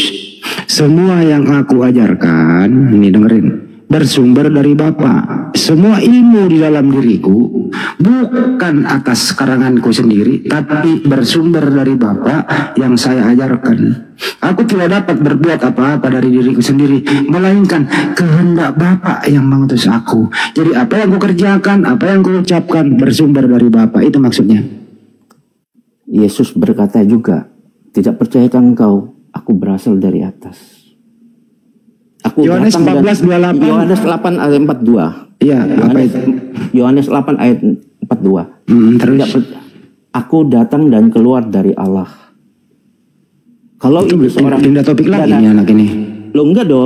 [SPEAKER 6] Semua yang aku ajarkan, ini dengerin, bersumber dari Bapa. Semua ilmu di dalam diriku bukan atas karanganku sendiri, tapi bersumber dari Bapa yang saya ajarkan. Aku tidak dapat berbuat apa-apa dari diriku sendiri, melainkan kehendak Bapa yang mengutus aku. Jadi apa yang kukerjakan, apa yang kuucapkan bersumber dari Bapa. Itu maksudnya.
[SPEAKER 8] Yesus berkata juga, tidak percayakah engkau, aku berasal dari atas.
[SPEAKER 6] Yohanes 14:28.
[SPEAKER 8] Yohanes 8 ayat 42.
[SPEAKER 6] Iya, apa itu?
[SPEAKER 8] Yohanes 8 ayat 42.
[SPEAKER 6] Terus
[SPEAKER 8] aku datang dan keluar dari Allah. Kalau ini
[SPEAKER 6] Pindah topik lagi nih anak ini.
[SPEAKER 8] lo enggak dong.